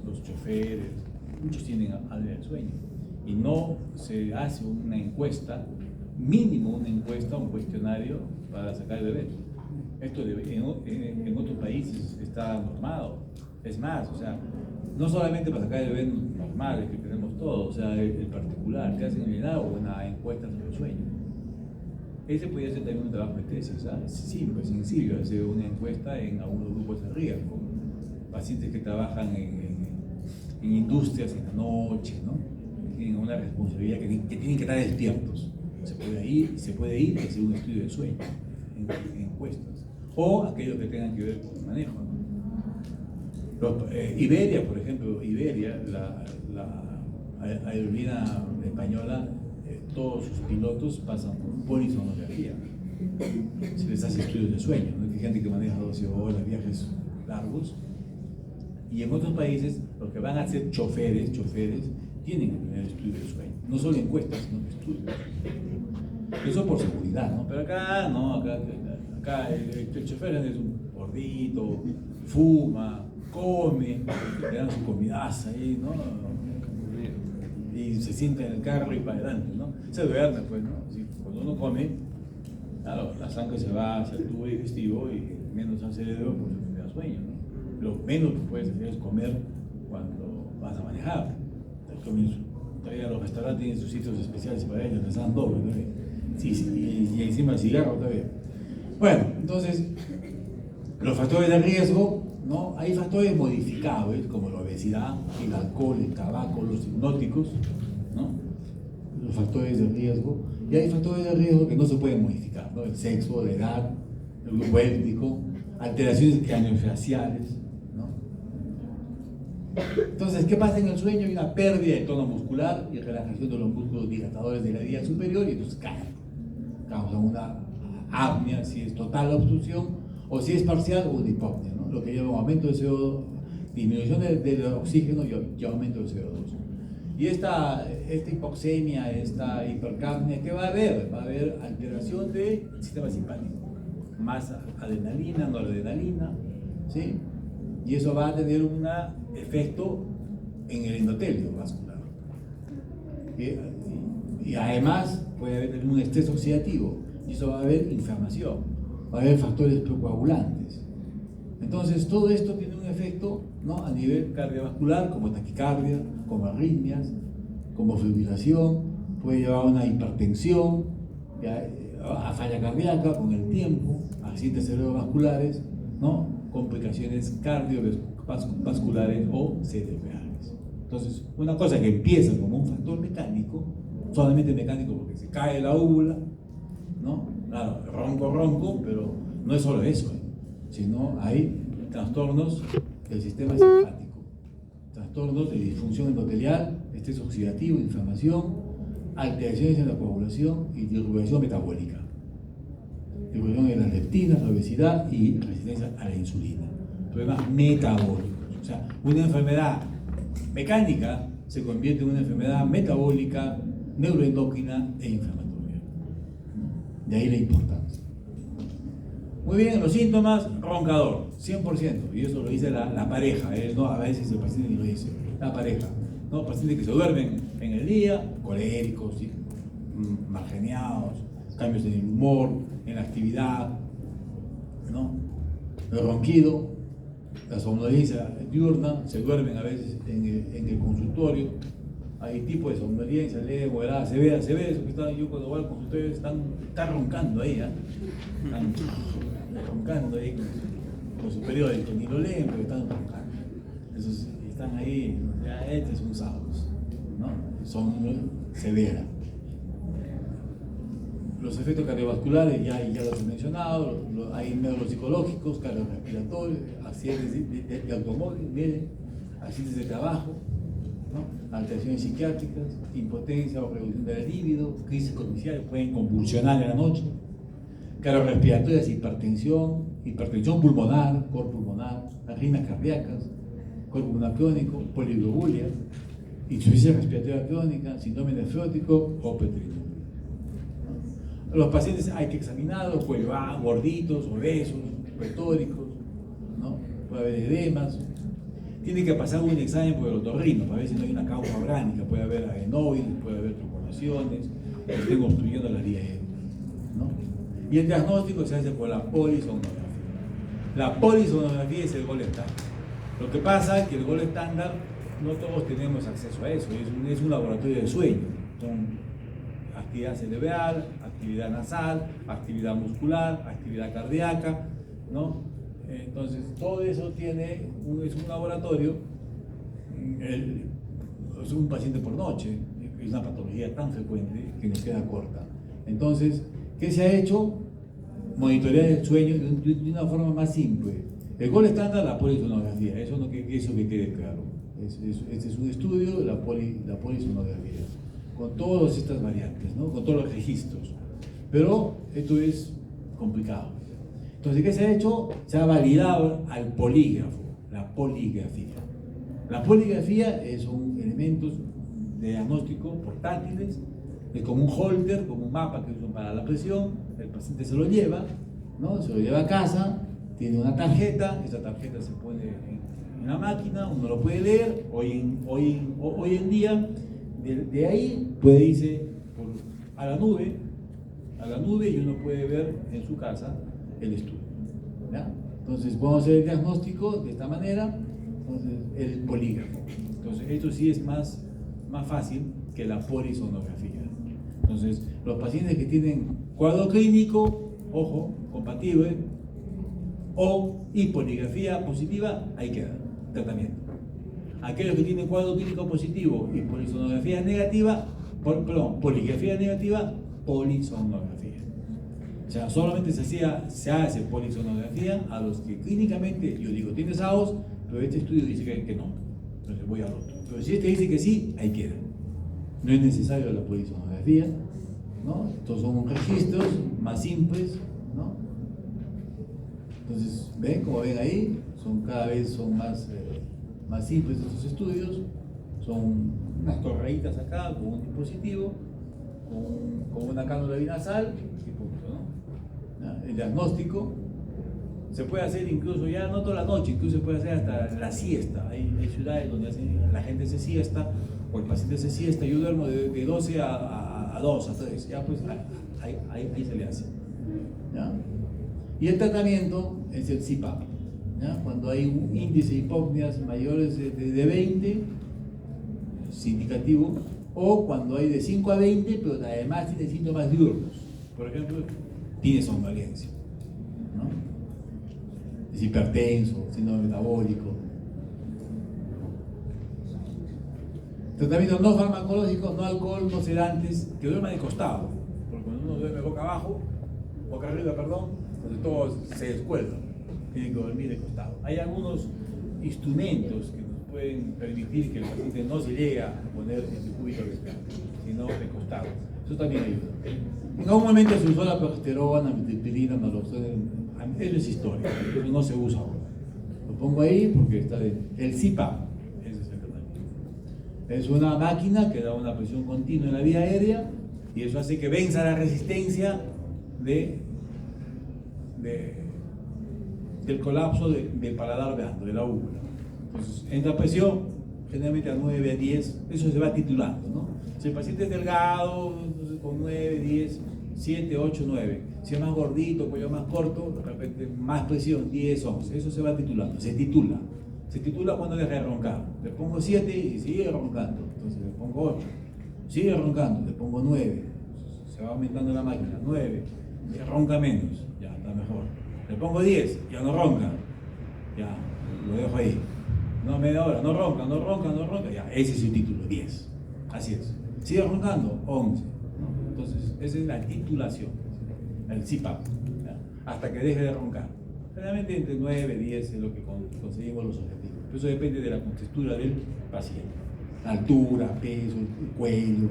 los choferes, muchos tienen apnea del sueño, y no se hace una encuesta, mínimo una encuesta, un cuestionario para sacar el bebé. Esto en otros países está normado. Es más, o sea, no solamente para sacar el bebé normal, el que tenemos todos, o sea, el particular, que hacen en el lado una encuesta sobre el sueño. Ese podría ser también un trabajo de tesis, ¿sabes? Sí, pues sencillo, hacer una encuesta en algunos grupos de riesgo, pacientes que trabajan en industrias en la noche, ¿no? tienen una responsabilidad que tienen que estar despiertos. Se puede ir y hacer un estudio de sueño en encuestas. O aquellos que tengan que ver con el manejo, ¿no? Iberia, por ejemplo, la aerolínea española, todos sus pilotos pasan por polisonografía. Se les hace estudios de sueño, ¿no? Hay gente que maneja 12 horas, viajes largos. Y en otros países, los que van a ser choferes, tienen que tener estudios de sueño. No solo encuestas, sino estudios. Eso por seguridad, ¿no? Pero acá, no, acá el chofer es un gordito, fuma, come, le dan su comidaza ahí, ¿no? Y se sienta en el carro y para adelante, ¿no? Se duerme, pues, ¿no? Así, cuando uno come, claro, la sangre se va hacia el tubo digestivo y menos al cerebro, pues le da sueño, ¿no? Lo menos que puedes hacer es comer cuando vas a manejar. Todavía los restaurantes tienen sus sitios especiales para ellos, les dan doble, ¿no? Sí, y encima el cigarro todavía. Bueno, entonces, los factores de riesgo, ¿no? Hay factores modificados, como la obesidad, el alcohol, el tabaco, los hipnóticos, ¿no? Los factores de riesgo. Y hay factores de riesgo que no se pueden modificar, ¿no? El sexo, la edad, el grupo étnico, alteraciones craneofaciales, ¿no? Entonces, ¿qué pasa en el sueño? Hay una pérdida de tono muscular y relajación de los músculos dilatadores de la vía superior y entonces caen. Causa una apnea, si es total la obstrucción, o si es parcial, una hipopnea, ¿no? Lo que lleva un aumento de CO2, disminución del oxígeno y aumento del CO2. Y esta hipoxemia, esta hipercapnia, ¿qué va a haber? Va a haber alteración del sistema simpático. Más adrenalina, noradrenalina, ¿sí? Y eso va a tener un efecto en el endotelio vascular. Y además puede haber un estrés oxidativo, y eso va a haber inflamación, va a haber factores procoagulantes. Entonces todo esto tiene un efecto, ¿no? A nivel cardiovascular, como taquicardia, como arritmias, como fibrilación, puede llevar a una hipertensión, a falla cardíaca con el tiempo, accidentes cerebrovasculares, ¿no? Complicaciones cardiovasculares o cerebrales. Entonces, una cosa que empieza como un factor mecánico, solamente mecánico porque se cae la úvula, ¿no? Claro, ronco, pero no es solo eso, sino hay trastornos del sistema simpático, trastornos de disfunción endotelial, estrés oxidativo, inflamación, alteraciones en la coagulación y disregulación metabólica, disregulación de las leptinas, la obesidad y resistencia a la insulina, problemas metabólicos. O sea, una enfermedad mecánica se convierte en una enfermedad metabólica, neuroendocrina e inflamatoria. De ahí la importancia. Muy bien, los síntomas, roncador, 100%, y eso lo dice la pareja, no, a veces el paciente ni lo dice, la pareja, ¿no? Pacientes que se duermen en el día, coléricos, ¿sí? Margeneados, cambios en el humor, en la actividad, ¿no? El ronquido, la somnolencia diurna, se duermen a veces en el consultorio. Hay tipos de somnolencia, leve, moderada, severa, eso que está, yo cuando voy al consultorio están roncando ahí, ¿eh? Están roncando ahí con su periódico, ni lo leen, pero están roncando. Esos están ahí, ya este es un saurus, ¿no? Son severa. Los efectos cardiovasculares ya los he mencionado, hay neuropsicológicos, cardiorrespiratorios, accidentes de automóvil, accidentes de trabajo, ¿no? Alteraciones psiquiátricas, impotencia o reducción del líbido, crisis cognitivas, pueden convulsionar en la noche, cardiorrespiratorias, hipertensión pulmonar, cor pulmonar, arritmias cardíacas, cor pulmonar crónico, poliglobulia, insuficiencia respiratoria crónica, síndrome nefrótico o petrinuria. Los pacientes hay que examinarlos, pues gorditos, obesos, retóricos, ¿no? Puede haber edemas. Tiene que pasar un examen por el otorrino para ver si no hay una causa orgánica, puede haber adenoides, puede haber troponaciones, que estén obstruyendo la vía aérea, ¿no? Y el diagnóstico se hace por la polisomnografía. La polisomnografía es el gol estándar. Lo que pasa es que el gol estándar no todos tenemos acceso a eso, es un laboratorio de sueño. Son actividad cerebral, actividad nasal, actividad muscular, actividad cardíaca, ¿no? Entonces, todo eso es un laboratorio, es un paciente por noche, es una patología tan frecuente que nos queda corta. Entonces, ¿qué se ha hecho? Monitorear el sueño de una forma más simple. El gol estándar, la polisonografía, eso que quede claro. Este es un estudio de la polisonografía, con todas estas variantes, ¿no? Con todos los registros. Pero esto es complicado. Entonces, ¿qué se ha hecho? Se ha validado al polígrafo, la poligrafía. La poligrafía son elementos de diagnóstico portátiles, es como un holder, como un mapa que usan para la presión, el paciente se lo lleva, ¿no? Se lo lleva a casa, tiene una tarjeta, esa tarjeta se pone en la máquina, uno lo puede leer, hoy en día, de ahí puede irse a la nube y uno puede ver en su casa el estudio, ¿ya? Entonces podemos hacer el diagnóstico de esta manera, entonces el polígrafo. Entonces esto sí es más fácil que la polisonografía. Entonces los pacientes que tienen cuadro clínico, ojo, compatible, y poligrafía positiva, ahí queda, tratamiento. Aquellos que tienen cuadro clínico positivo y polisonografía negativa, poligrafía negativa, polisonografía. O sea, solamente se hace polisonografía a los que clínicamente, yo digo, tienes AOS, pero este estudio dice que no, entonces voy al otro. Pero si este dice que sí, ahí queda. No es necesario la polisonografía, ¿no? Estos son registros más simples, ¿no? Entonces, ¿ven? Como ven ahí, cada vez son más simples estos estudios. Son unas correitas acá con un dispositivo, con una cánula binasal y punto, ¿no? ¿Ya? El diagnóstico se puede hacer incluso ya no toda la noche, incluso se puede hacer hasta la siesta. Hay ciudades donde la gente se siesta o el paciente se siesta. Yo duermo de 12 a 2, a 3, ya pues ahí se le hace, ¿ya? Y el tratamiento es el CPAP, ¿ya? Cuando hay un índice de hipopnias mayores de 20, es indicativo, o cuando hay de 5 a 20, pero además tiene síntomas diurnos. Por ejemplo, tiene somnolencia, ¿no? Es hipertenso, síndrome metabólico. Tratamientos no farmacológicos, no alcohol, no sedantes, que duerman de costado, porque cuando uno duerme boca arriba, entonces todo se descuelga, tiene que dormir de costado. Hay algunos instrumentos que nos pueden permitir que el paciente no se llegue a poner en su cúbito respirador, sino de costado. Eso también ayuda. En algún momento se usó la progesterona, metilpirina, naloxona, eso es historia, eso no se usa ahora. Lo pongo ahí porque está bien. El CPAP, ese es el tratamiento. Es una máquina que da una presión continua en la vía aérea y eso hace que venza la resistencia del colapso del paladar blando, de la úvula. Entonces, entra presión, generalmente a 9, a 10, eso se va titulando, ¿no? Si el paciente es delgado, entonces con 9, 10, 7, 8, 9. Si es más gordito, cuello más corto, de repente más presión, 10, 11. Eso se va titulando, se titula. Se titula cuando deja de roncar. Le pongo 7 y sigue roncando. Entonces le pongo 8. Sigue roncando, le pongo 9. Se va aumentando la máquina, 9. Ya ronca menos, ya está mejor. Le pongo 10, ya no ronca. Ya, lo dejo ahí. No, media hora, no ronca, ya, ese es su título, 10. Así es. Sigue roncando, 11. ¿No? Entonces, esa es la titulación, el CPAP, ¿ya? Hasta que deje de roncar. Generalmente entre 9 y 10 es lo que conseguimos los objetivos. Pero eso depende de la contextura del paciente. La altura, peso, el cuello,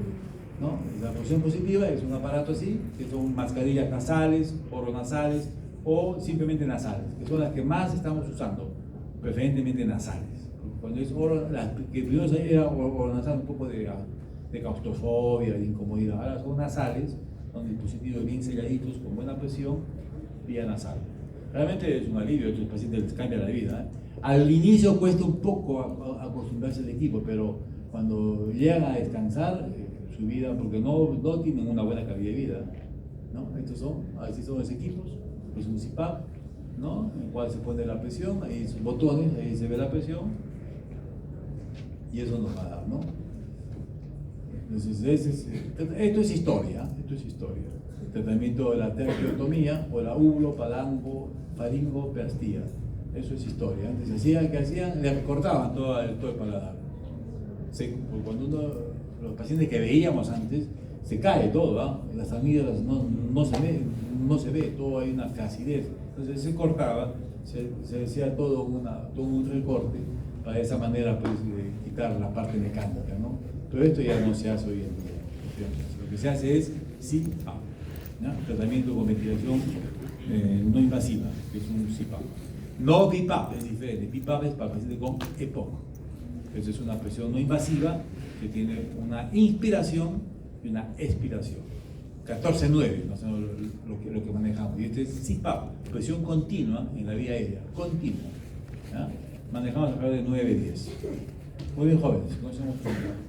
¿no? La posición positiva es un aparato así, que son mascarillas nasales, oronasales o simplemente nasales, que son las que más estamos usando, preferentemente nasales. Cuando es que primero era oronasal un poco de claustrofobia, de incomodidad, ahora son nasales, son dispositivos bien selladitos, con buena presión, vía nasal. Realmente es un alivio, a estos pacientes les cambia la vida, ¿eh? Al inicio cuesta un poco acostumbrarse al equipo, pero cuando llegan a descansar, su vida, porque no tienen una buena calidad de vida, ¿no? Así son los equipos, es un CPAP, ¿no? En el cual se pone la presión, ahí sus botones, ahí se ve la presión, y eso nos va a dar, ¿no? Entonces, esto es historia. El tratamiento de la traqueotomía o la faringoplastía, eso es historia. Antes ¿qué hacían? Le recortaban todo el paladar. Cuando uno los pacientes que veíamos antes, se cae todo, ¿ah? Las amígdalas no se ve, todo hay una flacidez. Entonces se cortaba, se hacía todo un recorte para de esa manera pues, quitar la parte mecánica, ¿no? Todo esto ya no se hace hoy en día. Lo que se hace es CPAP, ¿no? Tratamiento con ventilación no invasiva, que es un CPAP. No BiPAP, es diferente. BiPAP es para pacientes con EPOC. Eso es una presión no invasiva que tiene una inspiración y una expiración. 14-9, no sé, lo que manejamos. Y este es CPAP, presión continua en la vía aérea, continua. ¿Ya? Manejamos alrededor de 9-10. Muy bien, jóvenes, con eso hemos terminado.